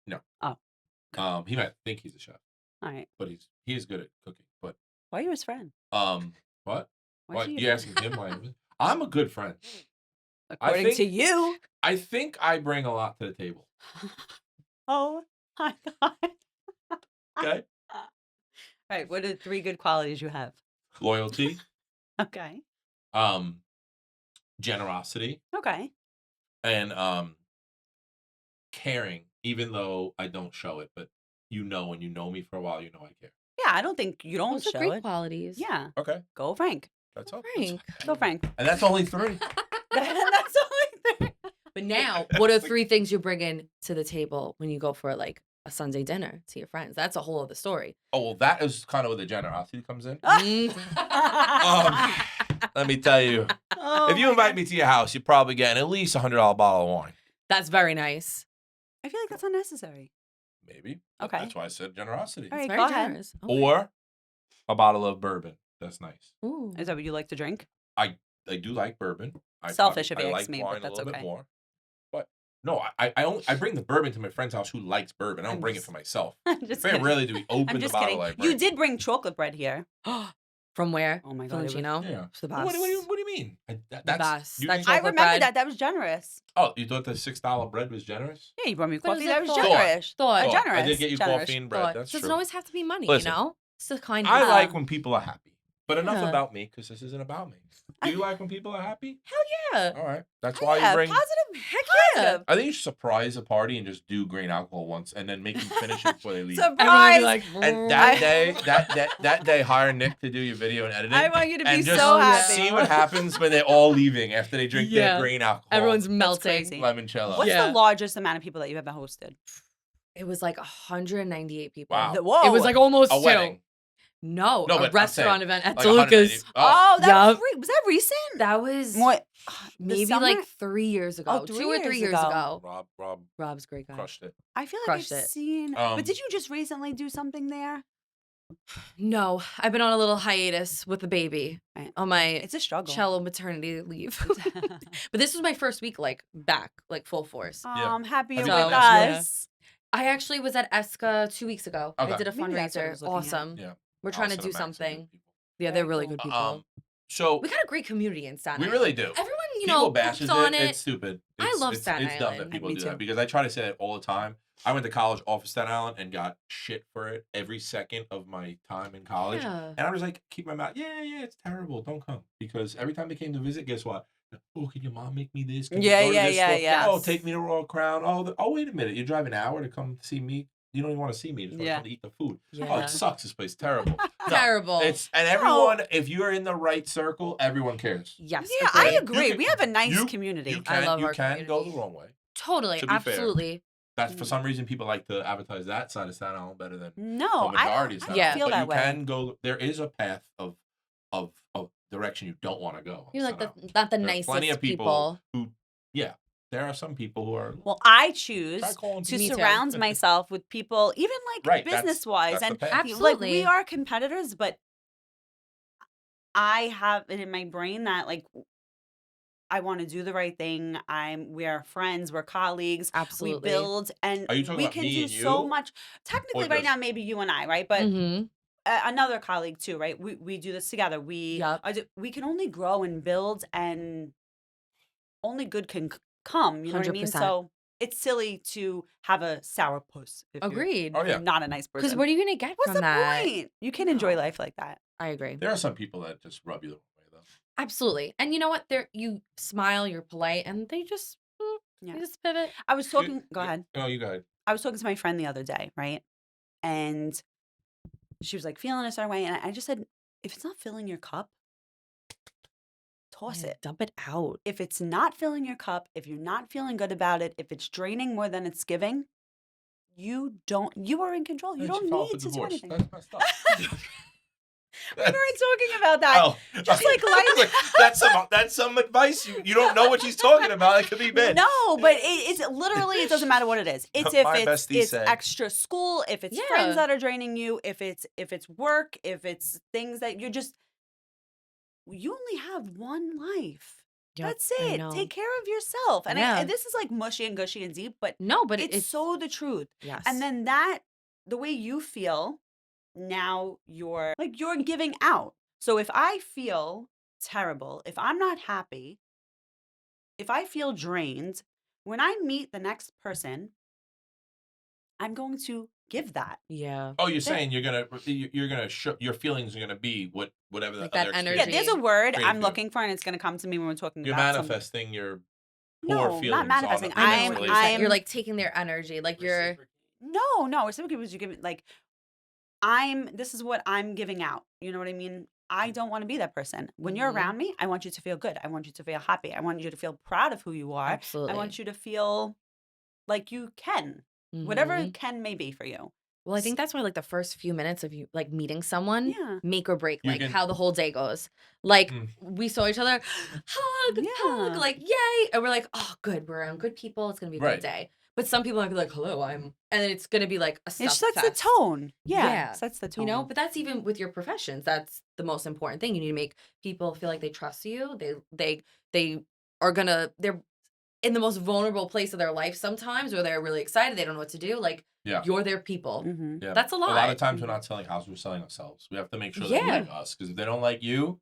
He might think he's a chef, All right. but he is good at cooking. But Why are you his friend? what? Why'd What? you- You asking him why? I'm a good friend. According to think- you. I think I bring a lot to the table. Oh my God. Okay. All right. What are 3 good qualities you have? Loyalty, Okay. generosity, Okay. and caring. Even though I don't show it, but when you know me for a while, you know I care. Yeah, I don't think you don't Those are show great it. qualities. Yeah. Okay, Go Frank. that's all. Frank. Go Frank. And that's only 3. That's only 3. But now, what are 3 things you bring in to the table when you go for like a Sunday dinner to your friends? That's a whole other story. Oh well, that is kind of where the generosity comes in. Mm. Let me tell you, Oh if you my invite God. me to your house, you're probably getting at least $100 bottle of wine. That's very nice. I feel like that's unnecessary. Maybe. But Okay. That's why I said generosity. All right, It's go very ahead. generous. Okay. Or a bottle of bourbon. That's nice. Ooh. Is that what you like to drink? I do like bourbon. Selfish probably- if you I ask like me, but wine that's a little okay. bit more. But no, I bring the bourbon to my friend's house who likes bourbon. I don't I'm bring it just- for myself. I'm just Very kidding. rarely do we open I'm the just bottle kidding. I bring. You did bring chocolate bread here. From where? Oh my God, it was- Valentino? Yeah. It's the What, best. what do you mean? That's best. you That think- I chocolate remember bread. that. That was generous. Oh, you thought the $6 bread was generous? Yeah, you brought me But it coffee. was That a was thought. generous. Thought. Generous. I did get you generous. coffee and bread. Thought. That's Doesn't true. always have to be money, Listen, you know? It's a kind I of like when people are happy. But enough Yeah. about me, because this isn't about me. Do you like when people are happy? yeah. All right. That's why Yeah, you bring. positive. I think you should surprise a party and just do grain alcohol once, and then make them finish it before they leave. Everyone will be Surprise. like, And that day, hire Nick to do your video and editing. I want you to be and just so happy. see what happens when they're all leaving after they drink their Yeah. grain alcohol. everyone's That's melting. crazy. limoncello. What's Yeah. the largest amount of people that you've ever hosted? It was like 198 people. Wow. Whoa. It was like almost A 2. wedding. No, No, a but I'm restaurant saying, event at like 180 DeLuca's. Oh, that Yup. was that recent? That was What? maybe summer? like 3 years ago. Oh, 2 or 3 years years ago. ago. Rob Rob's a great guy. crushed it. I feel like Crushed I've it. seen. But did you just recently do something there? No, I've been on a little hiatus with the baby Right. on my It's a struggle. cello maternity leave. But this was my first week like back, like full force. Yeah. I'm happy Have you're you with been there? us. I actually was at ESCA 2 weeks ago. I Okay. did a Maybe that's what I fundraiser. was looking at. Awesome. Yeah. We're trying to Allison do and Max are good something. people. Yeah, they're Very really cool. good people. So We got a great community in Staten we Island. really do. Everyone, you People know, bashes pooped on it. it. It's stupid. I love it's Staten dumb that Island. people Me do too. that, because I try to say it all the time. I went to college off of Staten Island and got shit for it every second of my time in college. Yeah. And I was like, keep my mouth. Yeah, it's terrible. Don't come. Because every time they came to visit, guess what? Oh, can your mom make me this? Can you Yeah, go to yeah, this yeah, store? yeah. Oh, take me to Royal Crown. Oh, wait a minute. You drive an hour to come see me? You don't even want to see me. You just want to Yeah. come to eat the food. Oh, Yeah. it sucks. This place. Terrible. No, Terrible. and everyone, if you're in the right circle, everyone cares. Yes. Yeah, I agreed. agree. can- we have a nice you- community. You I can, love you our can go the community. wrong way. Totally. To be fair. Absolutely. That's for some reason people like to advertise that side of Staten Island better than No, the majority of Staten yeah. Island. feel But that you way. can go. There is a path of direction you don't want to go. You're like Staten the Island. not the There are nicest plenty of people. who, yeah, there are some people who are. Well, I choose Try calling to Me too. surround myself with people, even like Right, that's- business wise, that's the and path. like we Absolutely. are competitors, but I have it in my brain that like I want to do the right thing. We are friends, we're colleagues, Absolutely. we build, and Are you talking we about can me do and so you? much. Technically, Or right just- now, maybe you and I, right? But Mm-hmm. another colleague too, right? We do this together. Yup. We can only grow and build, and only good can come. You know what I mean? 100%. So it's silly to have a sourpuss. If Agreed. Oh, yeah. you're not a nice person. Because what are you gonna get What's from the that? point? You can enjoy No. life like that. I agree. There are some people that just rub you the wrong way, though. Absolutely. And you know what? You smile, you're polite, and they just Yeah. you just pivot. I was talking. Go ahead. Oh, you got it. I was talking to my friend the other day, right? And she was like feeling a certain way, and I just said, if it's not filling your cup, toss Yeah, it. Dump it out. If it's not filling your cup, if you're not feeling good about it, if it's draining more than it's giving, you are in control. You And she don't filed need for to do divorce. anything. That's messed up. We weren't talking about that. Oh, Just like life. that's some advice. You don't know what she's talking about. It could be bad. No, but it's literally, it doesn't matter what it is. It's if My it's bestie it's said- extra school, if it's Yeah. friends that are draining you, if it's work, if it's things that you only have one life. Yep, That's I it. know. Take care of yourself. And Yeah. this is like mushy and gushy and deep, but No, but it's so the truth. yes. And then the way you feel, now you're giving out. So if I feel terrible, if I'm not happy, if I feel drained, when I meet the next person, I'm going to give that. yeah. Oh, you're saying you're gonna show your feelings are gonna be whatever Like the that other energy. Yeah, experience. there's a word Creative I'm feeling. looking for, and it's going to come to me when we're talking You're about something. manifesting your No, poor not feelings. manifesting. On a I'm- relationship. You're like taking their energy. Like you're No, reciprocate was you give it like this is what I'm giving out. You know what I mean? I don't want to be that person. When you're Mhm. around me, I want you to feel good. I want you to feel happy. I want you to feel proud of who you are. absolutely. I want you to feel like you can. Whatever Mhm. can may be for you. Well, I think that's why like the first few minutes of you like meeting someone Yeah. make or break You like can- how the whole day goes. Like Mm. we saw each other, hug, Yeah. like yay, and we're like, oh, good, we're around good people. It's gonna be a Right. good day. But some people are gonna be like, hello, and then it's gonna be like a It stuff sets the fest, tone. Yeah. Yeah. Sets the tone. You know, but that's even with your professions. That's the most important thing. You need to make people feel like they trust you. They are they're in the most vulnerable place of their life sometimes, or they're really excited. They don't know what to do. Like Yeah. you're their people. Mhm. Yeah. That's a A lot lot. of times we're not selling houses, we're selling ourselves. We have to make sure they Yeah. like us, because if they don't like you,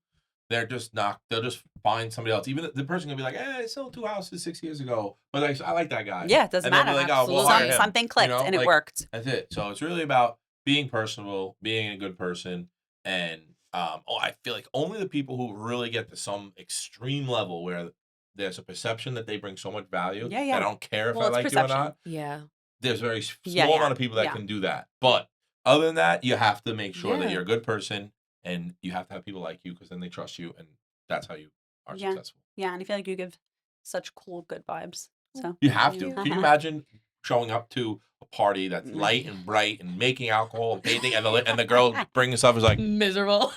they're just not. They'll just find somebody else. Even the person can be like, "Hey, I sold 2 houses 6 years ago, but I like that guy." Yeah, it doesn't And they'll be matter. like, "Oh, we'll hire him," Something clicked you know? and it Like, worked. That's it. So it's really about being personable, being a good person, and I feel like only the people who really get to some extreme level where there's a perception that they bring so much value Yeah, that yeah. I don't care if Well, I it's like you or perception. not. Yeah. There's very Yeah, small yeah, amount of people that yeah. can do that. But other than that, you have to make sure that Yeah. you're a good person, and you have to have people like you because then they trust you, and that's how you are Yeah. successful. Yeah, and I feel like you give such cool, good vibes. So You have Thank to. you. Can you imagine showing up to a party that's light and bright and making alcohol and painting, and the girl bringing stuff is like, Miserable.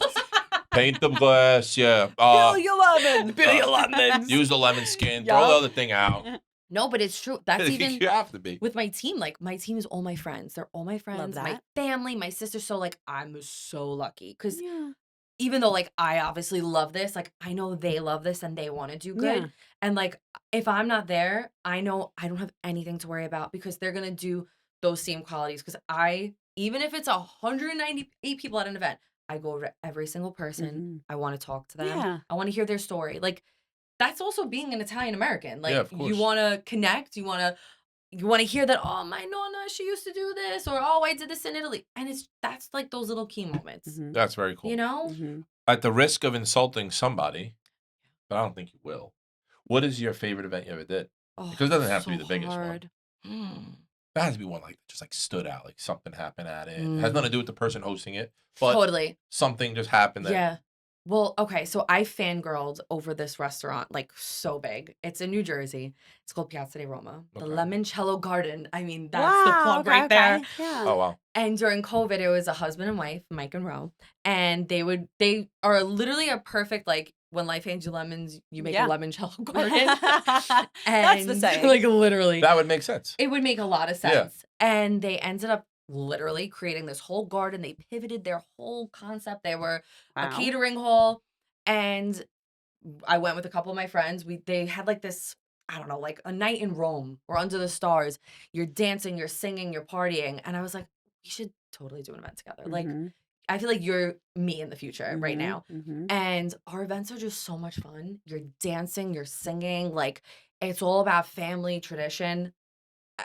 paint the glass, yeah. Bill, you lemon. Billy Lemons. Use the lemon skin, throw the Yup. other thing out. No, but it's true. That's even You have to be. with my team. Like my team is all my friends. They're all my friends, my that. family, my sister. So like I'm so lucky because Yeah. even though like I obviously love this, like I know they love this and they want to do good. Yeah. And like if I'm not there, I know I don't have anything to worry about because they're gonna do those same qualities. Because even if it's 198 people at an event, I go over to every single person. I want to talk to them. Yeah. I want to hear their story. Like that's also being an Italian American. Like of you course. want to connect. You want to hear that. Oh, my nonna, she used to do this, or oh, I did this in Italy. And that's like those little key moments. Mhm. That's very cool. You know. Mhm. At the risk of insulting somebody, but I don't think you will. What is your favorite event you ever did? Oh, Because it doesn't have to be so the biggest one. hard. It has to be one like just like stood out, like something happened at it. It has nothing to do with the person hosting it, but Totally. something just happened that Yeah. Well, okay, so I fangirled over this restaurant, like so big. It's in New Jersey. It's called Piazza di Roma, the Okay. Limoncello Garden. I mean, that's the plug right there. Yeah. Oh wow. And during COVID, it was a husband and wife, Mike and Ro, and they are literally a perfect like when life hands you lemons, you make Yeah. a limoncello garden. That's the And, saying. like literally. That would make sense. It would make a lot of Yeah. sense. And they ended up literally creating this whole garden. They pivoted their whole concept. They were a Wow. catering hall. And I went with a couple of my friends. They had like this, I don't know, like a night in Rome or under the stars. You're dancing, you're singing, you're partying. And I was like, we should totally do an event together. Like, Mhm. I feel like you're me in the future right Mhm. now. Mhm. And our events are just so much fun. You're dancing, you're singing. Like, it's all about family tradition.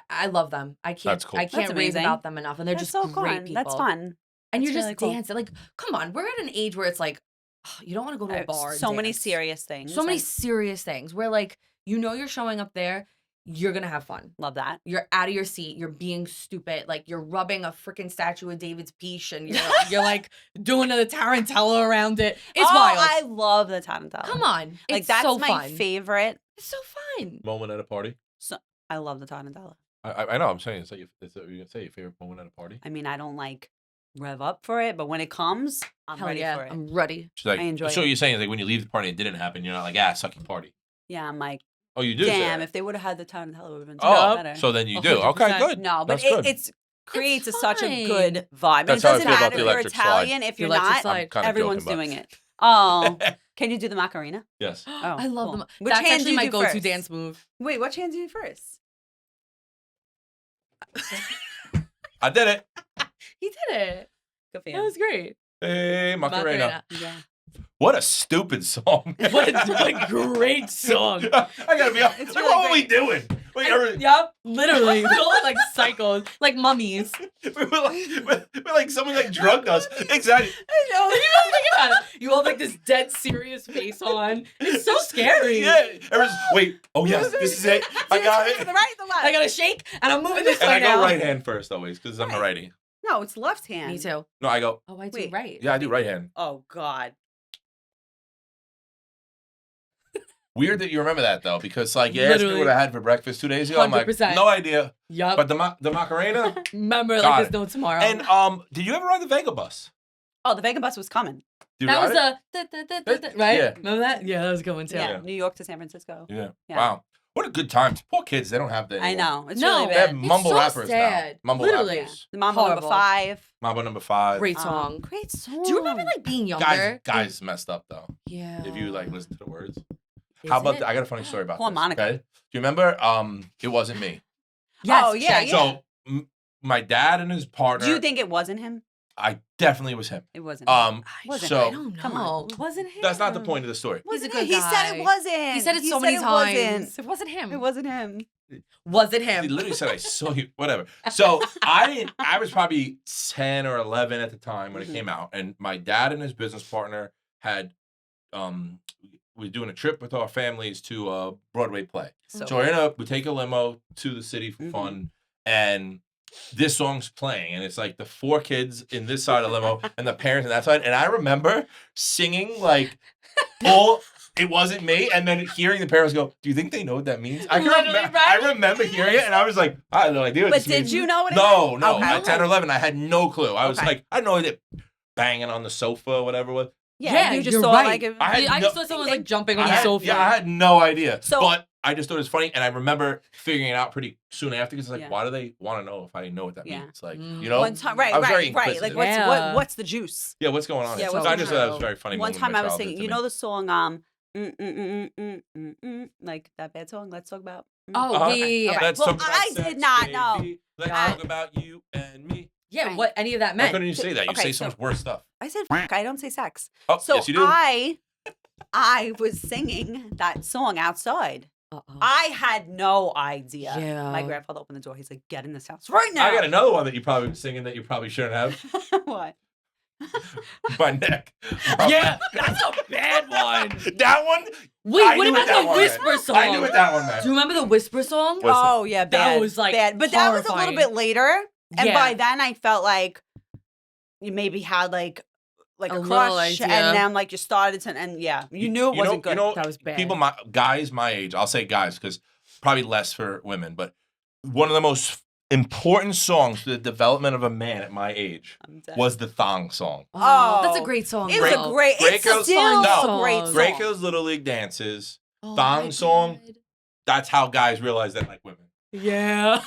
I love them. I can't That's cool. I That's can't rave amazing. about them enough. And they're That's just so great fun. people. That's fun. And That's you're just really cool. dancing. Like, come on, we're at an age where it's like, you don't want to go to a bar. and So many dance. serious things. So many and serious things where like, you're showing up there, you're gonna have fun. love that. You're out of your seat, you're being stupid, like you're rubbing a freaking statue of David's Peach and you're like doing the tarantella around it. It's wild. I love the tarantella. Come on. Like It's that's so my fun. favorite. It's so fun. Moment at a party. So I love the tarantella. I know. I'm saying, is that you're gonna say your favorite moment at a party? I mean, I don't like rev up for it, but when it comes, I'm Hell ready yeah. for it. I'm ready. She's like, I enjoy so it. you're saying like when you leave the party and it didn't happen, you're not like, sucky party. Yeah, I'm like, Oh, you do. say damn, that. if they would have had the tarantella, it would have been so Oh, better. so then you do. 100%. Okay, good. No, but That's good. it creates It's such a fine. good vibe. And That's it how I doesn't feel about matter the if you're electric slide. Italian. If The you're electric not, slide. I'm kind of everyone's joking, doing it. Oh, can you do the Macarena? Yes. I love cool. them. Which That's hand do actually you my do go-to first? dance move. Wait, which hand do you do first? I did it. He did it. Good for That you. was great. Hey, Macarena. Yeah. What a stupid song. What a great song. I gotta be honest. It's Like, really what were we great. doing? Yep, literally. We all look like psychos, like mummies. we're like someone like drugged us. Exactly. I know. You don't think about it. You all have like this dead serious face on. It's so scary. Yeah. Everyone's, wait. Oh yes, this is it. I got To the it. right, the left. I gotta shake, and I'm moving this And way I go now. right hand first always because I'm a righty. No, it's left hand. Me too. No, I go. Oh, I do Wait. right. Yeah, I do right hand. Oh God. Weird that you remember that though, because like you asked me Literally. what I had for breakfast 2 days ago. I'm like, 100%. no idea. Yup. But the Macarena. Remember, Got like it. there's no tomorrow. And did you ever ride the Vega bus? Oh, the Vega bus was coming. Did you that ride was it? right? Yeah. Remember that? Yeah, that was a good one too. Yeah. Yeah. New York to San Francisco. Yeah. Yeah. Wow. What a good time. Poor kids, they don't have that. I anymore. know. It's No. really They have bad. mumble so rappers sad. now. Mumble Literally. rappers. The Mambo number Horrible. 5. Mambo number 5. Great song. Great song. Do you remember like being younger? Guys messed up though. Yeah. If you like listen to the words. Is How about it? I got a funny story about Poor this. Monica. Okay. Do you remember? It wasn't me. Yes, Oh, yeah, Shaggy. yeah. So my dad and his partner. Do you think it wasn't him? I definitely was him. It wasn't. him. I So don't know. come on. It wasn't him. that's not the point of the story. He's a Wasn't good it? He said guy. it wasn't. He said it so many it times. wasn't. It wasn't him. It wasn't him. Was it He him? literally said, "I saw you." Whatever. So I was probably 10 or 11 at the time when it came out, and my dad and his business partner had we were doing a trip with our families to a Broadway play. So we take a limo to the city for fun, and this song's playing, and it's like the 4 kids in this side of the limo and the parents on that side. And I remember singing like it wasn't me, and then hearing the parents go, "Do you think they know what that means?" I remember hearing it, and I was like, "I have no idea what But this means." did you know what it No, meant? no. Okay. At 10 or 11, I had no clue. I was Okay. like, I had no idea. Banging on the sofa, or whatever it was. Yeah, you just you're saw right. like I just saw someone like jumping on the sofa. Yeah, I had no idea. So- but I just thought it was funny, and I remember figuring it out pretty soon after, because it's like, Yeah. why do they want to know if I know what that Yeah. means? Like, Mm. you know, one time, I was very right. inquisitive. Like, Yeah. what's the juice? Yeah, what's going on? Yeah, here? what's So I just thought that was a true. very funny. One moment in time my I was childhood singing, to you me. know the song, like that bad song. Let's talk about. Oh, Uh-huh. yeah. Okay. Let's Well, talk about I sex, did not baby. know. Let's God. talk about you and me. Yeah, Right. what any of that How meant. couldn't you say that? You Okay, say so much worse stuff. I said, F, I don't say sex. Oh, So yes, you do. I was singing that song outside. Uh-oh. I had no idea. Yeah. My grandfather opened the door. He's like, "Get in this house right now." I got another one that you probably been singing that you probably shouldn't have. What? My neck. Yeah, that's a bad one. That one. Wait, I what knew about that the one whisper meant. song? I knew what that one meant. Do you remember the whisper song? What's that? Oh yeah, bad. was, like, bad. But that was a horrifying. little bit later, and Yeah. by then I felt like you maybe had like A a little crush, idea. and then like you started to, and yeah, you knew it wasn't good. You know, That was bad. people, guys my age, I'll say guys because probably less for women, but one of the most important songs to the development of a man at my age I'm dead. was the thong song. Oh, that's a Oh. great song. It was though. a great. Great It's Girls- still No. a great song. Great Girls Little League Dances. Oh, thong my song. God. That's how guys realize they like women. Yeah.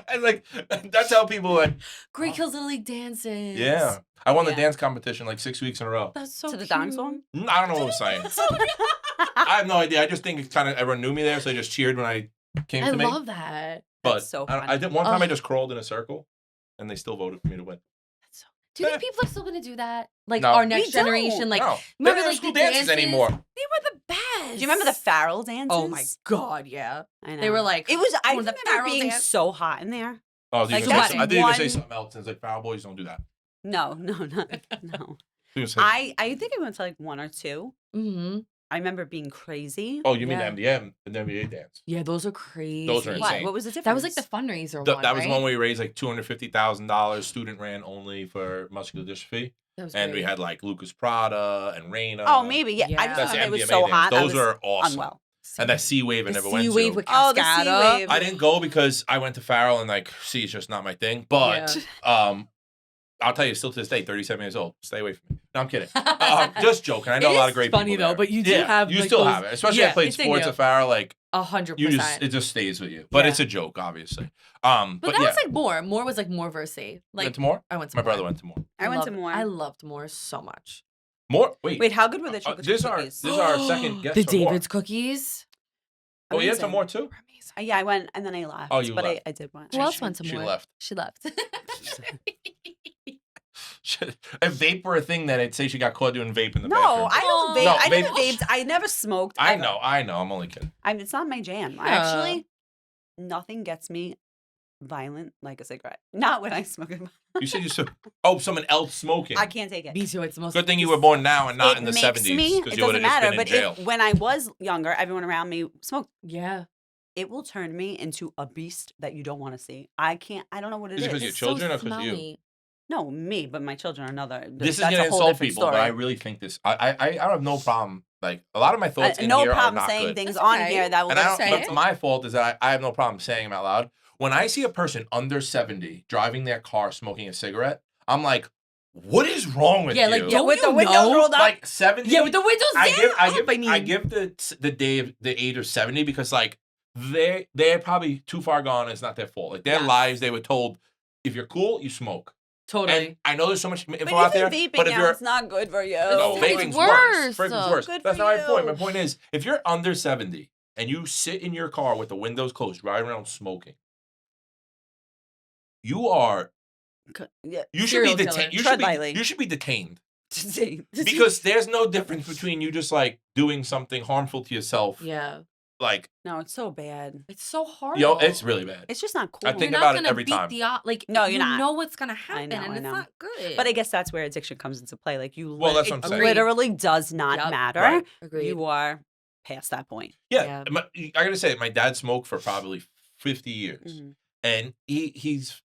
And like that's how people like. Great Kills Little League dances. Yeah, I won the Yeah. dance competition like 6 weeks in a row. That's so To the cute. thong song? I don't know what I was saying. I have no idea. I just think it's kind of everyone knew me there, so they just cheered when I came I to me. love that. But That's so I funny. did one time. I Ugh. just crawled in a circle, and they still voted for me to win. Do you think people are still gonna do that? Like No. our We next don't. generation? Like No, they remember don't like have school the dances anymore. They were the best. Do you remember the Farrell dances? Oh my god, yeah. I know. They were like It was. I one of the remember Farrell being dance. so hot in there. Oh, I was Like, gonna that's say, I think you were gonna say one- something else. And it's like Foul Boys don't do that. No. You say- I think I went to like 1 or 2. Mm-hmm. I remember being crazy. oh, you mean Yeah. the MDM and the NBA dance? Yeah, those are crazy. Those are What? insane. What was the difference? That was like the fundraiser That one. was the right? one where we raised like $250,000, student ran only for muscular dystrophy, That was and we great. had like Lucas Prada and Reina. Oh, maybe. Yeah. I Yeah. just That's the remember it was MDMA so dance. hot. I Those was are awesome. unwell. And that Sea Wave I The never sea went to. wave with Oh, the sea Cascada. wave. I didn't go because I went to Farrell and like sea is just not my thing. But I'll tell you, still to this day, 37 years old. Stay away from me. No, I'm kidding. Just joking. I know It a lot is of great funny, people though, there. but you do Yeah, have, you like, still those- have it. Especially yeah, I played it's in sports you. at Farrell. Like 100%. it just stays with you. But Yeah. it's a joke, obviously. But But that yeah, was like more. More was like more versy. Like went to more. I went to My more. brother went to more. I went to loved- more. I loved more so much. More. Wait. Wait, how good were the chocolate this chip our cookies? this is our second guest. The for more. David's cookies. Oh, you had Amazing. some more too. Were amazing. Yeah, I went and then I left. Oh, you but left. I did want. Who else went to She more? left. She left. If vape were a thing, then I'd say she got caught doing vape in the No, bathroom. I don't vape. No, I never vape- vaped. I never smoked. I ever. know. I'm only kidding. It's not my jam. I Yeah. actually, nothing gets me violent like a cigarette. Not when I smoke it. You said you saw. Oh, someone else smoking. I can't take it. Me too. It's the most. Good thing you were born now and not It in the makes 70s. me. Because It you would doesn't have just matter. been in But jail. when I was younger, everyone around me smoked. Yeah. It will turn me into a beast that you don't want to see. I can't. I don't know what it Is is. it 'cause your children or 'cause of you? No, me, but my children are another. This is that's gonna a whole insult different people, story. but I really think this. I have no problem. Like a lot of my thoughts in no here are problem not saying good. things That's on okay. here that will And I don't, say but it. my fault is that I have no problem saying them out loud. When I see a person under 70 driving their car smoking a cigarette, I'm like, what is wrong with Yeah, you? like, Yeah, don't with the you windows know? rolled up. Like 70. Yeah, with the windows down. I give the age of 70 because like they're probably too far gone. It's not their fault. Like their Yes. lives, they were told, if you're cool, you smoke. Totally. And I know there's so much info But out there. even vaping But if now, you're it's not good for you. no, It's vaping's worse. worse. Vaping's worse. Good That's for not my point. you. My point is, if you're under 70 and you sit in your car with the windows closed, driving around smoking, you are Yeah. you should Serial be killer. detained. Tread lightly. You should be detained See, because there's no difference between you just like doing something harmful to yourself yeah. like, No, it's so bad. It's so hard. it's really bad. It's just not cool. I think You're about not it gonna every beat time. No, you're you not. know what's gonna happen, know, and I it's know. not good. But I guess that's where addiction comes into play. Like Well, that's what I'm it saying. literally does not Yep. matter. Right. Agreed. You are past that point. Yeah, I gotta say, my dad smoked for probably 50 years, Mhm. and he's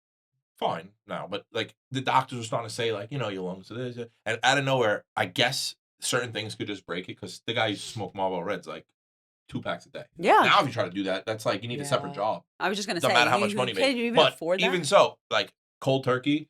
fine now. But like the doctors were starting to say, like, your lungs are this, and out of nowhere, I guess certain things could just break it because the guy used to smoke Marlboro Reds like 2 packs a day. Yeah. Now, if you try to do that, that's like you need a separate job. I was just gonna No say, matter how much money you can make. you even But afford that? even so, like cold turkey,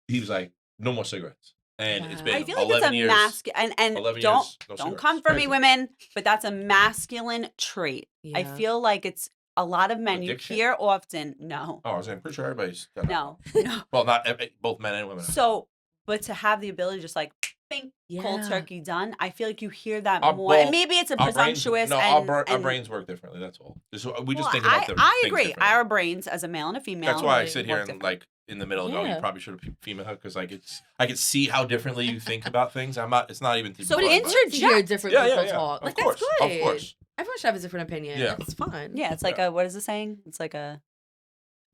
he was like, no more cigarettes, and it's Wow. been I feel like 11 it's a years. and 11 don't years, no don't cigarettes. come for me, Crazy. women, but that's a masculine trait. I Yeah. feel like it's a lot of men Addiction? you hear often. No, Oh, I was saying, pretty sure everybody's got that no, problem. no. Well, not both men and women. So, but to have the ability, just like bing, cold Yeah. turkey done. I feel like you hear that Our- more, well, and maybe it's a Our brains, presumptuous. no, and, our brains work differently. That's all. We just well, think about them. I things agree. differently. Our brains, as a male and a female, That's why I they sit here work and different. like in the middle and go, you Yeah. probably should have female hug because like I can see how differently you think about things. It's not even to So be it funny, but- interjects. To hear different Yeah, people yeah. talk. Of Like course, that's good. of course. Everyone should have a different opinion. Yeah. It's fun. Yeah, it's like a what is the saying? It's like a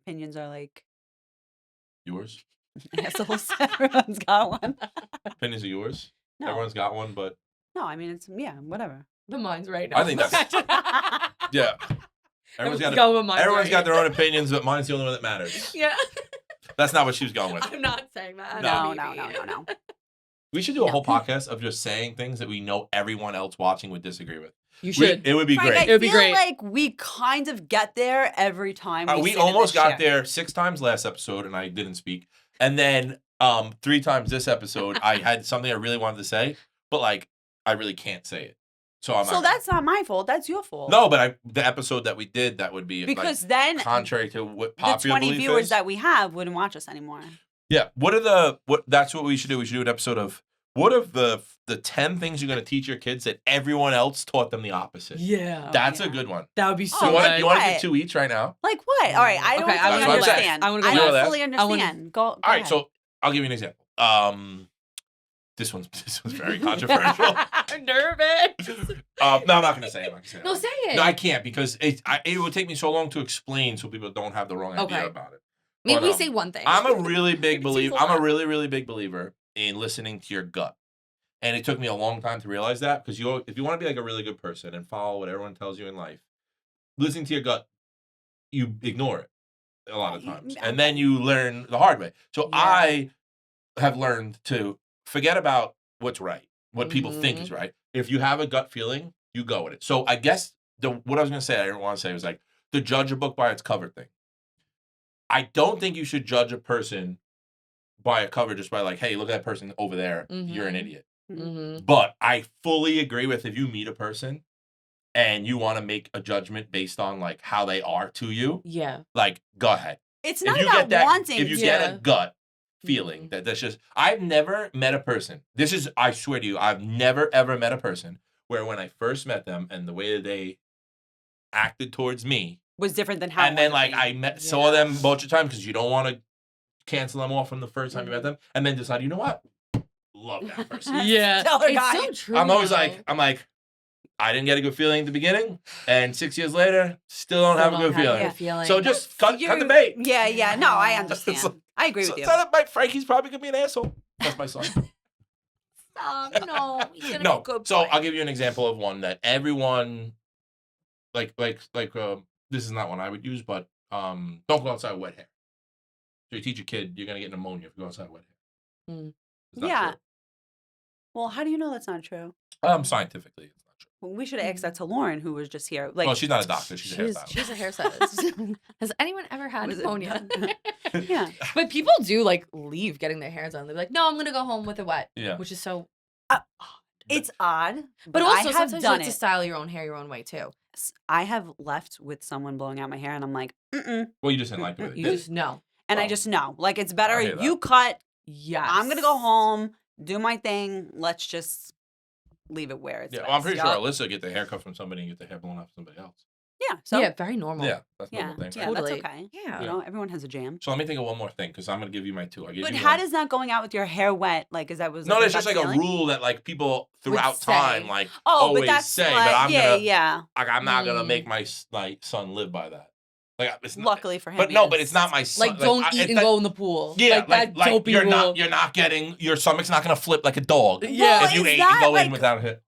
opinions are like Yours? assholes. Everyone's got one. Opinions are yours. No, Everyone's got one, but no. I mean, it's whatever. The mine's right now. I think that's yeah. Everyone's got Go with mine's everyone's right. got their own opinions, but mine's the only one that matters. Yeah. That's not what she was going with. I'm not saying that. No. We should do a No. whole podcast of just saying things that we know everyone else watching would disagree with. You should. It would be Frank, great. I It would be feel great. like we kind of get there every time. We sit in almost this got chair. there 6 times last episode, and I didn't speak. And then 3 times this episode, I had something I really wanted to say, but like I really can't say it. So I'm So not. that's not my fault. That's your fault. No, but the episode that we did, that would be because like, then contrary to what the popular 20 belief viewers is. that we have wouldn't watch us anymore. Yeah. That's what we should do. We should do an episode of what of the 10 things you're going to teach your kids that everyone else taught them the opposite. Yeah. That's yeah. a good one. That would be so Oh, You like want to what? do 2 each right now? Like what? All right, I don't Okay, I fully wanna go understand. last. I wanna go I last. don't fully I wanna- understand. Go All right, ahead. so I'll give you an example. This one's very controversial. I'm nervous. No, I'm not going to say it. No, say it. No, I can't because it would take me so long to explain so people don't have the wrong idea Okay. about it. Maybe But, we say one thing. I'm a really big It takes believer. a I'm a lot. really, really big believer in listening to your gut. And it took me a long time to realize that because if you want to be like a really good person and follow what everyone tells you in life, listening to your gut, you ignore it a lot of times. And then you learn the hard way. So Yeah. I have learned to forget about what's right, what people think Mhm. is right. If you have a gut feeling, you go with it. So I guess what I was going to say, I didn't want to say, was like the judge a book by its cover thing. I don't think you should judge a person by a cover just by like, hey, look at that person over there. You're an Mhm. idiot. Mm-hmm. But I fully agree with if you meet a person and you want to make a judgment based on like how they are to you, Yeah. like go ahead. It's If not you about get that, wanting. if you to. get a Yeah. gut feeling that's just, I've never met a person. I swear to you, I've never ever met a person where when I first met them and the way that they acted towards me, was different than how. and then like I saw Yeah. them a bunch of times because you don't want to cancel them off from the first time you met them, and then decide, you know what, love that person. Yeah. Stellar It's guy. so true. I'm always though. like, I didn't get a good feeling at the beginning, and 6 years later, still don't have a good feeling. So just cut the bait. Yeah. No, I understand. I agree So with you. that Frankie's probably gonna be an asshole. That's my son. No. He's gonna No. be a good So boy. I'll give you an example of one that everyone like this is not one I would use, but don't go outside with wet hair. So you teach a kid you're gonna get pneumonia if you go outside with wet hair. Mm. It's not Yeah. Well, how do you know that's not true? true. Scientifically, it's not true. Well, we should have asked that to Lauren, who was just here. Like, Well, she's not a doctor. She's a hairstylist. She's a hairstylist. Has anyone ever had Was it pneumonia? done? Yeah. But people do like leave getting their hair done. They're like, no, I'm gonna go home with it wet. Yeah. Which is so. It's odd, But I also have sometimes you done like to it. style your own hair your own way too. I have left with someone blowing out my hair, and I'm like, mm-mm. Well, you just didn't like the way they You did. just know. And I Well, just know. Like, it's better I hear that. you cut. Yes. I'm going to go home, do my thing. Let's just leave it where it's Yeah, best. well, I'm pretty sure Yup. Alyssa get the haircut from somebody and get the hair blown off somebody else. Yeah. So Yeah, very normal. Yeah, that's a yeah, normal thing. yeah, Right? that's Totally. okay. Yeah. You know, everyone has a jam. So let me think of one more thing because I'm gonna give you my two. I give But you how one. does not going out with your hair wet? Like, is that was No, like there's a just gut like a feeling? rule that like people Would throughout time say. like Oh, but always that's say, like, but I'm yeah, gonna yeah. like I'm not gonna make Mm. my son live by that. Like it's not, Luckily for him, but he no, but is- it's not my son. Like, don't eat it's and that- go in the pool. Yeah, like that dopey you're rule. not getting your stomach's not gonna flip like a dog. Yeah. if you is ate that, and go in like, without it.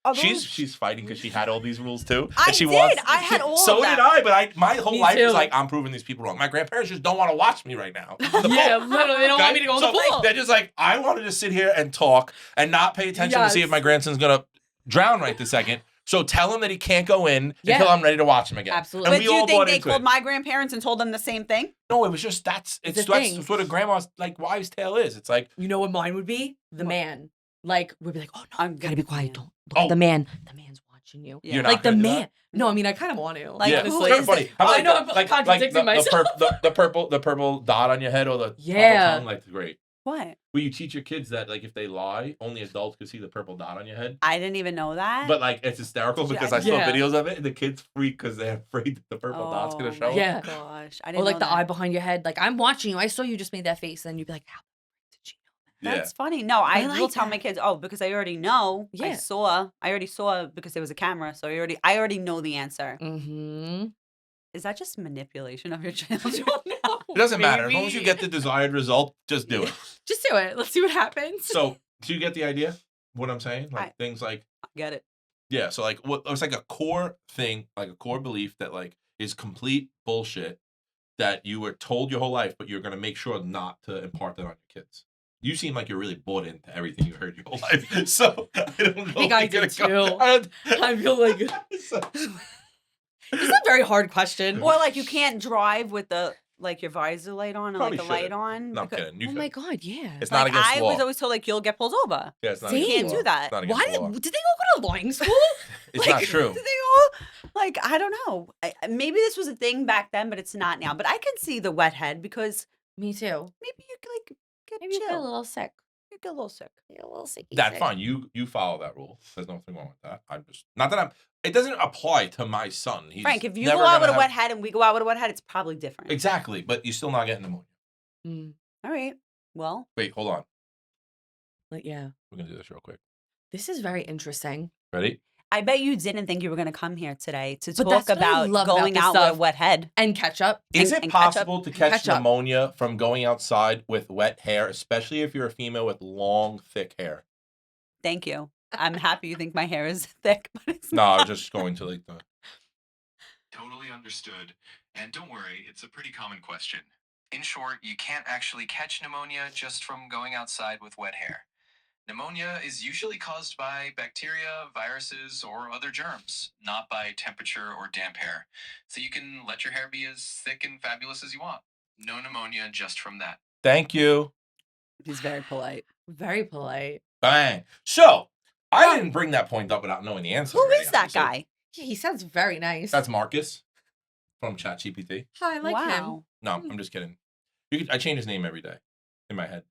are She's those- fighting because she had all these rules too. I and she did. Wants, I had all so of did them. I, but my whole Me life is too. like I'm proving these people wrong. My grandparents just don't want to watch me right now. in the Yeah, pool. literally, they don't want me to go in the So pool. they're just like, I want to just sit here and talk and not pay attention to see if Yes. my grandson's gonna drown right this second. So tell him that he can't go in Yeah. until I'm ready to watch him again. Absolutely. And But we do you all think bought they into called it. my grandparents and told them the same thing? No, it was just that's It's a thing. what a grandma's like wives' tale is. It's like You know what mine would be? The What? man. Like, we'd be like, oh, no, I'm gotta gonna be be the quiet. man. Don't look at the man. The man's watching you. Yeah. you're not Like, the gonna do man. that? No, I mean, I kind of want to. Like, yeah, who it's is kind of funny. it? How about I know, I'm contradicting myself. The purple dot on your head or the Yeah. tongue, like great. What? Will you teach your kids that like if they lie, only adults can see the purple dot on your head? I didn't even know that. But like it's hysterical because I saw Yeah. videos of it and the kids freak because they're afraid that the purple dot's gonna show my up. Yeah. Gosh, I Or didn't like know the that. eye behind your head. Like, I'm watching you. I saw you just made that face. And you'd be like, how did you know? Yeah. That's funny. No, I like will tell my that. kids, oh, because I already know. Yeah. I already saw because there was a camera, so I already know the answer. Mm-hmm. Is that just manipulation of your child? It doesn't matter. As long as you get the desired result, just do it. Just do it. Let's see what happens. So do you get the idea? What I'm saying? Like I- things like Get it? yeah, so like what it's like a core thing, like a core belief that like is complete bullshit that you were told your whole life, but you're gonna make sure not to impart that on your kids. You seem like you're really bought into everything you heard your whole life. So I don't know. I think I if you're did gonna go- too. I don't- I feel like So- it's a very hard question. Or like you can't drive with the like your visor light on or Probably like the light shouldn't. on. No, I'm because- kidding. You Oh could. my god, yeah. It's not Like against I law. was always told like you'll get pulled over. Yeah, it's not Same. against Can't law. do that. It's not against Why law. did they all go to lying school? It's like, not true. Did they all like I don't know. Maybe this was a thing back then, but it's not now. But I can see the wet head because Me too. maybe you could like get Maybe you get a chill. little sick. You get a little sick. You're a little sicky. That's sick. fine. You follow that rule. There's nothing wrong with that. I'm just not that I'm. It doesn't apply to my son. He's Frank, if you never go out gonna with a have- wet head and we go out with a wet head, it's probably different. Exactly, but you're still not getting pneumonia. Mm, All right. Well, Wait, hold on. like, yeah. We're gonna do this real quick. This is very interesting. Ready? I bet you didn't think you were going to come here today to But talk that's what I about love about going this out with stuff. a wet head. And ketchup. Is And it ketchup. possible to catch Ketchup. pneumonia from going outside with wet hair, especially if you're a female with long, thick hair? Thank you. I'm happy you think my hair is thick, but it's No, I was just going to like the. Totally understood. And don't worry, it's a pretty common question. In short, you can't actually catch pneumonia just from going outside with wet hair. Pneumonia is usually caused by bacteria, viruses, or other germs, not by temperature or damp hair. So you can let your hair be as thick and fabulous as you want. No pneumonia just from that. Thank you. He's very polite. Very polite. Bang. So I didn't bring that point up without knowing the answer. Who already, is that obviously. guy? Yeah, he sounds very nice. That's Marcus from ChatGPT. Hi, I like him. wow. No, I'm just kidding. I change his name every day in my head,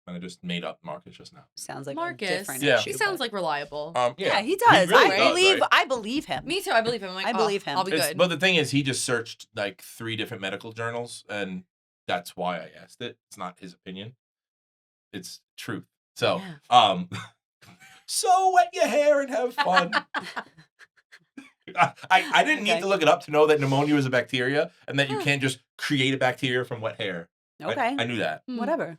and I just made up Marcus just now. Sounds like Marcus. a different Yeah. issue, He sounds but- like reliable. Yeah, he does. really I does, believe. right? I believe him. Me too. I believe him. I'm like, I believe him. I'll be good. But the thing is, he just searched like 3 different medical journals, and that's why I asked it. It's not his opinion; it's truth. So, Yeah. so wet your hair and have fun. I didn't need Okay. to look it up to know that pneumonia is a bacteria and that you can't just create a bacteria from wet hair. Okay. I knew that. Hmm. Whatever.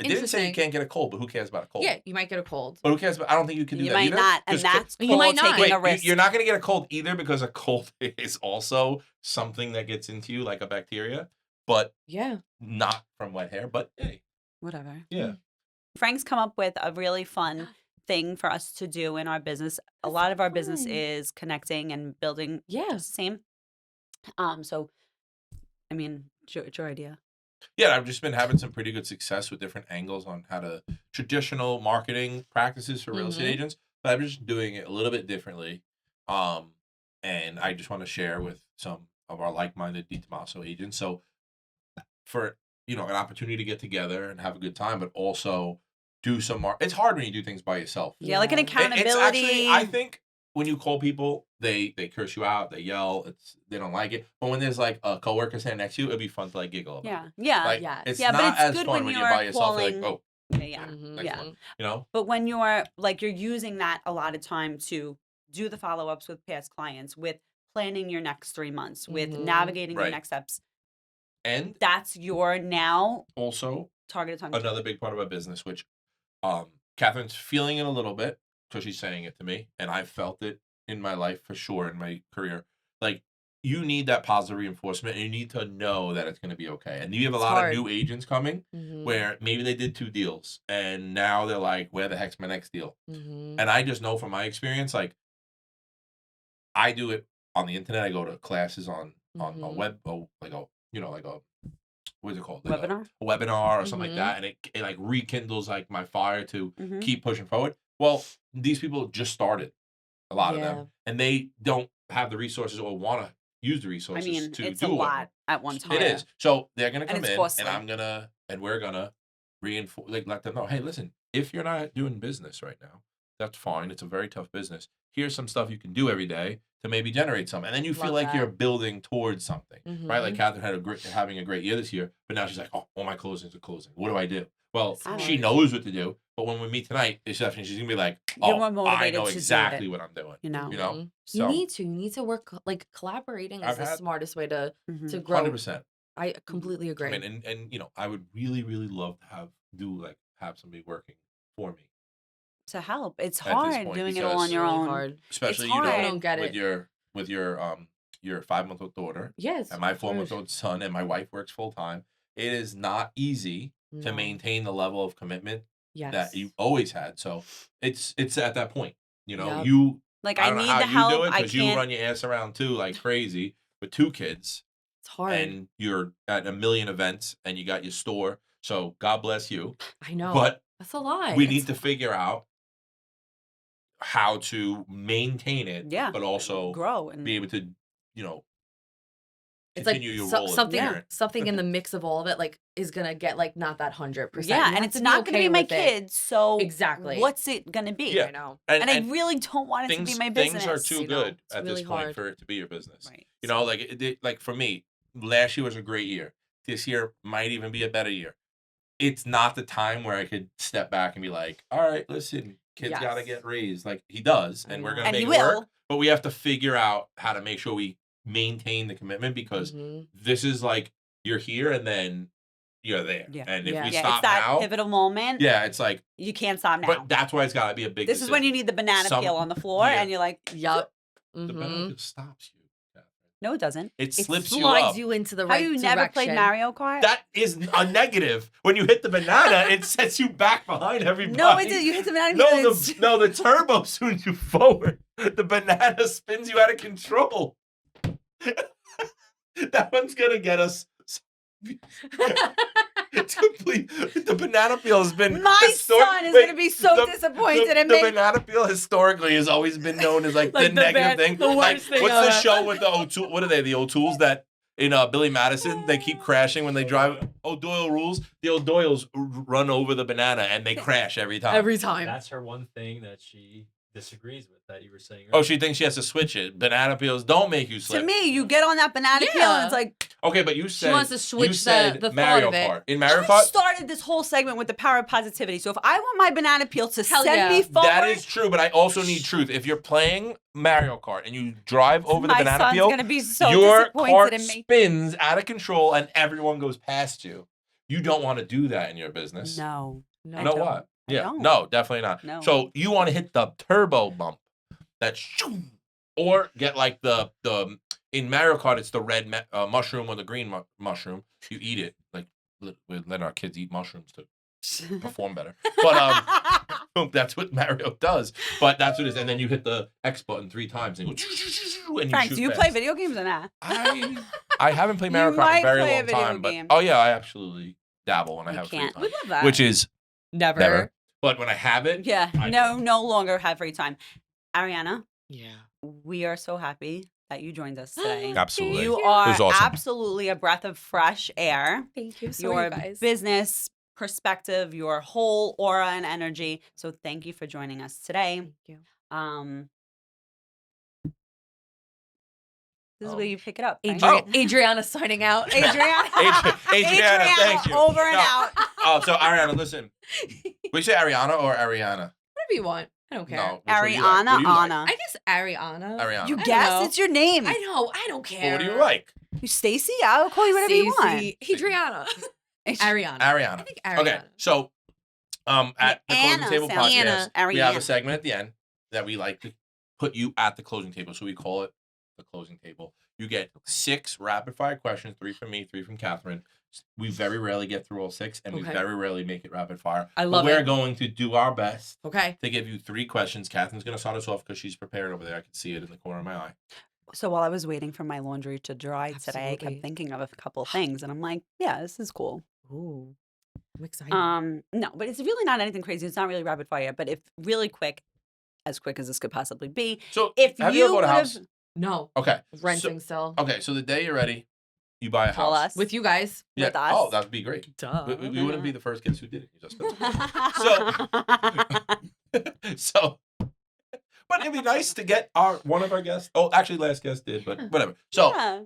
It didn't say you Interesting. can't get a cold, but who cares about a cold? Yeah, you might get a cold. But who cares about? I don't think you can do You that might either. not, and 'Cause that's You called might not. taking Wait, a risk. you're not going to get a cold either because a cold is also something that gets into you like a bacteria, but Yeah. not from wet hair. But hey, Whatever. yeah. Frank's come up with a really fun thing for us to do in our business. A That's lot so of our business fun. is connecting and building Yeah. just the same. So, I mean, it's your idea. Yeah, I've just been having some pretty good success with different angles on how to traditional marketing practices for real estate Mhm. agents, but I'm just doing it a little bit differently. And I just want to share with some of our like-minded DiTomaso agents. So for, an opportunity to get together and have a good time, but also do some it's hard when you do things by yourself. Yeah, like an Yeah. accountability. It's actually, I think when you call people, they curse you out, they yell, they don't like it. But when there's like a coworker standing next to you, it'd be fun to like giggle about it. Yeah. Like Yes. it's Yeah, but not it's as good fun when when you're you're by yourself. You're like, calling. oh, Yeah. Mhm. next one. You know? But when you're like you're using that a lot of time to do the follow-ups with past clients, with planning your next 3 months, with Mhm. navigating your Right. next steps, And that's your now also targeted time. to another big part of our business, which Catherine's feeling it a little bit because she's saying it to me, and I've felt it in my life for sure, in my career. Like, you need that positive reinforcement, and you need to know that it's going to be okay. And you have a It's lot hard. of new agents coming Mhm. where maybe they did 2 deals, and now they're like, where the heck's my next deal? Mhm. And I just know from my experience, like, I do it on the internet. I go to classes on a Mhm. web, like a, like a, what is it called? Like Webinar? a webinar or something like Mhm. that, and it like rekindles like my fire to Mhm. keep pushing forward. Well, these people just started, a lot of Yeah. them, and they don't have the resources or want to use the I resources mean, to it's do a a webinar. lot at one time. It is. So they're gonna And come it's in, costly. and we're gonna reinforce, like, let them know, hey, listen, if you're not doing business right now, that's fine. It's a very tough business. Here's some stuff you can do every day to maybe generate some, and then you feel Love like you're that. building towards something, right? Like Mhm. Catherine having a great year this year, but now she's like, oh, all my closings are closing. What do I do? Well, It's I she hard. knows what to do, but when we meet tonight, she's gonna be like, You're more oh, I motivated know to do exactly it, what I'm doing. you know? You know, Mhm. You so need to. You need to work like collaborating is I've the had smartest way to Mhm. grow. 100%. I completely I agree. mean, and I would really, really love to have somebody working for me To help. It's at this hard point, doing it all on because It's your really own. hard. It's especially People hard. don't get with it. your 5-month-old daughter Yes. and my hard. 4-month-old son, and my wife works full time. It is not easy to No. maintain the level of commitment that Yes. you always had. So it's at that point. Yep. Like, I I don't know need how the you do help. it I because you can't. run your ass around too like crazy with 2 kids, It's hard. and you're at a million events, and you got your store. So God bless you. I know. But That's a lot. we It's need a to lot. figure out how to maintain it, Yeah. but also Grow. be And able to, you know, It's like continue your role as a something Yeah. parent. something in the mix of all of it like is gonna get like not that 100%. yeah, You and have it's to be not going to okay be my with it. kids. So Exactly. what's it going to be? Yeah. I know. And I really don't want it to be my business. things are too I know. good It's at this really point hard. for it to be your business. Right. You know, like like for me, last year was a great year. This year might even be a better year. It's not the time where I could step back and be like, all right, listen, kids got to Yes. get raised. Like he does, I and we're know. gonna And make he it work. will. But we have to figure out how to make sure we maintain the commitment, because Mhm. this is like you're here and then you're there. Yeah. And if Yeah. we Yeah, stop it's that now, pivotal moment. yeah, it's like, You can't stop now. but that's why it's got to be a big This is when you need the banana Some- peel on the floor, yeah. and you're like, Yep. The banana Mhm. peel stops you. Catherine. no, it doesn't. It It slips you slides up. you into the Have right you direction. never played Mario Kart? That is a negative. When you hit the banana, it sets you back behind everybody. No, it did. You hit the banana. No, peel, it's- the turbo swings you forward. The banana spins you out of control. That one's gonna get us. It's complete. The banana peel has been. My son is going to be so disappointed in The me. banana peel historically has always been known as like, Like the the negative bad- thing. the Like, worst thing what's the ever. show with the O'Toole? What are they? The O'Tooles that in Billy Madison, they keep crashing when they drive. O'Doyle rules. The O'Doyles run over the banana and they crash every time. Every time. That's her one thing that she disagrees with that you were saying. Oh, earlier. she thinks she has to switch it. Banana peels don't make you slip. To me, you get on that banana peel, and it's like, Okay, but you said wants to switch you said the thought Mario of it. Kart. In Mario I Kart, started this whole segment with the power of positivity. So if I want my banana peel to Hell send yeah. me forward, that is true, but I also need truth. If you're playing Mario Kart and you drive over the my banana son's peel, going to be so your disappointed cart in me. spins out of control and everyone goes past you. You don't want to do that in your business. No. No. I know don't. what? I Yeah, don't. no, definitely not. No. So you want to hit the turbo bump, that's or get like the in Mario Kart, it's the red mushroom or the green mushroom. You eat it, like we're letting our kids eat mushrooms to perform better. But that's what Mario does. But that's what it is. And then you hit the X button 3 times and go, and Frank, shoot do you fast. play video games or not? I haven't played You Mario Kart in a might very play a long video time, game. but oh yeah, I absolutely dabble when I You have free can't. time, We love that. which is Never. never. But when I have it, Yeah. I No longer have free time. Ariana, Yeah. we are so happy that you joined us today. Absolutely. You It are was awesome. absolutely a breath of fresh air. Thank you. So Your you guys. business perspective, your whole aura and energy. So thank you for joining us today. Thank you. This is where you pick it up. Right? Adriana signing out. Adriana. Adriana, thank you. Over and No. out. Oh, so Ariana, listen. We say Ariana or Ariana? Whatever you want. I don't care. No. which one do you like? Ariana, What do you like? Anna. I guess Ariana. Ariana. You I don't guess know. it's your name. I know. I don't care. Well, what do you like? You Stacy? I'll call you whatever you want. Stacey, Adriana. Ariana. Ariana. I think Ariana. Okay, so at the Anna Closing Table sounds- podcast, Anna. we have Ariana. a segment at the end that we like to put you at the closing table. So we call it the closing table. You get 6 rapid fire questions, 3 from me, 3 from Catherine. We very rarely get through all 6, and we Okay. very rarely make it rapid fire. I love but we're it. going to do our best Okay. to give you 3 questions. Catherine's going to start us off because she's prepared over there. I can see it in the corner of my eye. So while I was waiting for my laundry to dry today, I Absolutely. kept thinking of a couple of things, and I'm like, yeah, this is cool. Ooh. I'm excited. No, but it's really not anything crazy. It's not really rapid fire, but if really quick, as quick as this could possibly be, So if have you you ever bought a would've- house? No. Okay. Renting still. Okay, so the day you're ready, you buy a Call house. us With you guys. Yeah. with us. Oh, that would be great. Duh. We wouldn't be the first guests who did it. You just So, so, but it'd be nice to get one of our guests. Oh, actually, last guest did, but whatever. So yeah.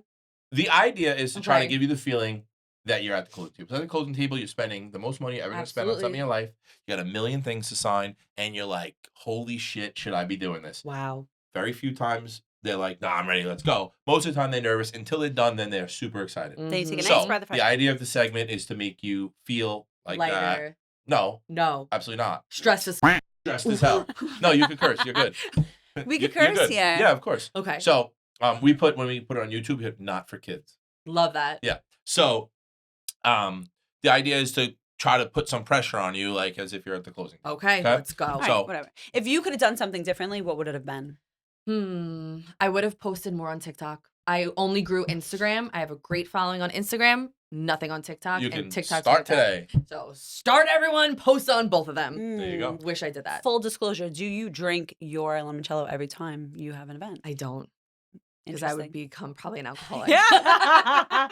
the idea is to try to Okay. give you the feeling that you're at the closing table. So at the closing table, you're spending the most money you're ever going to spend on something in your life. You got a million things to sign, and you're like, holy shit, should I be doing this? Wow. Very few times they're like, nah, I'm ready, let's go. Most of the time they're nervous. Until they're done, then they're super excited. Then you take a Mhm. nice So breath of fresh the air. idea of the segment is to make you feel like that. Lighter. No, No. absolutely not. Stress is. Stressed as hell. No, you can curse. You're good. We You're could curse good. here. Yeah, of course. Okay. So when we put it on YouTube, we have not for kids. Love that. Yeah. So the idea is to try to put some pressure on you, like as if you're at the closing. Okay. Okay. Let's go. All right, So- whatever. If you could have done something differently, what would it have been? I would have posted more on TikTok. I only grew Instagram. I have a great following on Instagram. Nothing on TikTok. You and can TikTok's start where it's at. today. So start everyone. Post on both of them. There you go. Mm. Wish I did that. Full disclosure, do you drink your limoncello every time you have an event? I don't. Because I would become probably an alcoholic. Yeah.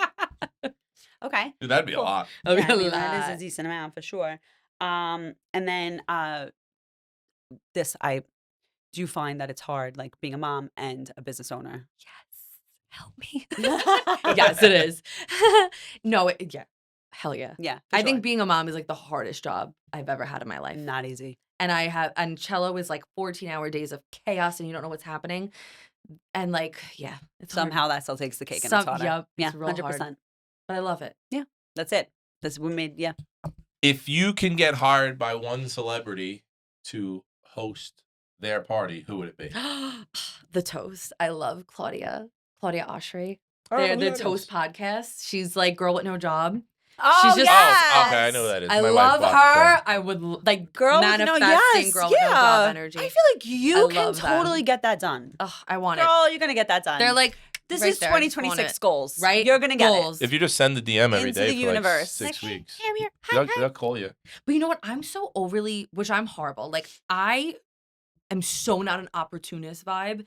Okay. Dude, that'd be Cool. a lot. That'd be Yeah, I a mean, that is lot. a decent amount for sure. And then do you find that it's hard, like being a mom and a business owner? Yes. Help me. Yes, it is. No, yeah. Hell yeah. Yeah, for I sure. think being a mom is like the hardest job I've ever had in my life. not easy. And cello is like 14-hour days of chaos and you don't know what's happening. And like, yeah. It's hard. Somehow that still takes the cake and Some- it's harder. yep, Yeah, it's real hard. 100%. But I love it. That's it. Yeah. If you can get hired by one celebrity to host their party, who would it be? The Toast. I love Claudia Oshry. Oh, They're who the that Toast is? podcast. She's like girl with no job. Oh, She's just- Oh, okay, I know who that is. I My wife love watched her. them. I would like Girl with no- manifesting yes, girl with no yeah. job energy. I feel like you I can love them. totally get that done. Ugh, I want it. Girl, you're going to get that done. They're like this right is there, I just want 2026 it. goals. Right? You're going to get Goals. If you just send the DM every Into day the for universe. like 6 Like, weeks, hey, I'm here. Hi, hi. they'll call you. But you know what? I'm so overly, which I'm horrible. Like I am so not an opportunist vibe.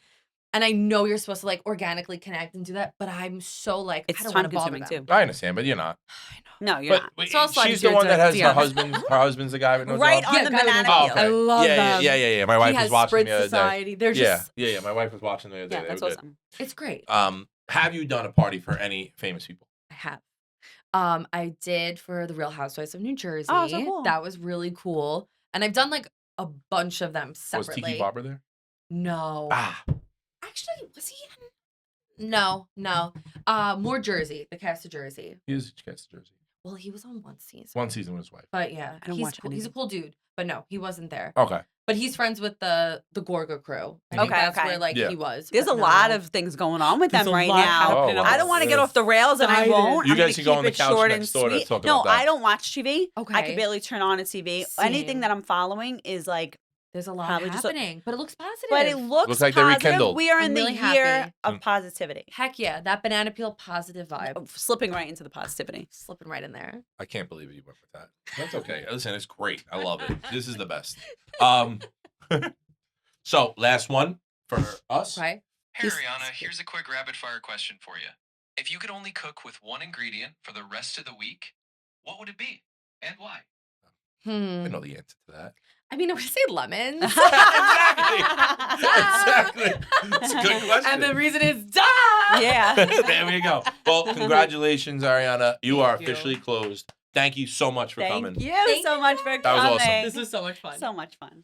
And I know you're supposed to like organically connect and do that, but I'm so like It's I don't time want to bother consuming them. too. I understand, but you're not. I know. No, you're not. But So I'll slide she's into the one your that has her DM. husband. Her husband's the guy with no Right job. on Yeah, the guy with banana no Oh, peel. okay. I love yeah, them. yeah. My wife He was has watching Spritz the other day. Society. They're just Yeah. My wife was watching the other day. Yeah, They that's were good. awesome. It's great. Have you done a party for any famous people? I have. I did for the Real Housewives of New Jersey. Oh, so cool. That was really cool. And I've done like a bunch of them Was separately. Tiki Barber there? No. Ah, Actually, was he in? No. More Jersey, the cast of Jersey. he was cast Jersey. Well, he was on one season. One season with his wife. But yeah, I don't he's watch cool. He's a anything. cool dude. But no, he wasn't there. Okay. But he's friends with the Gorga crew. I think Okay, that's okay. where like Yeah. he was. There's but a lot no. of things going on with There's them a right lot now. happening. Oh, I don't want to get wow. off the rails, and I Excited. won't. You I'm gonna guys can go keep on the it couch short next and door to sweet. talk No, about that. I don't watch TV. I Okay. could barely turn on a TV. Anything Same. that I'm following is like, There's a lot Probably just a- happening, but it looks positive. but it looks like they're positive. rekindled. We are I'm in the really year happy. of positivity. Heck yeah, that banana peel positive vibe. Slipping right into the positivity. Slipping right in there. I can't believe you went with that. That's okay. Listen, it's great. I love it. This is the best. So last one for us. Okay. Hey, He's- Ariana, here's a quick rapid fire question for you. If you could only cook with one ingredient for the rest of the week, what would it be and why? I know the answer to that. I mean, I would say lemons. Exactly. That's a good question. And the reason is duh. Yeah. There we go. Well, congratulations, Ariana. You are Thank you. officially closed. Thank you so much for coming. Thank you so much for coming. That was awesome. This is so much fun. So much fun.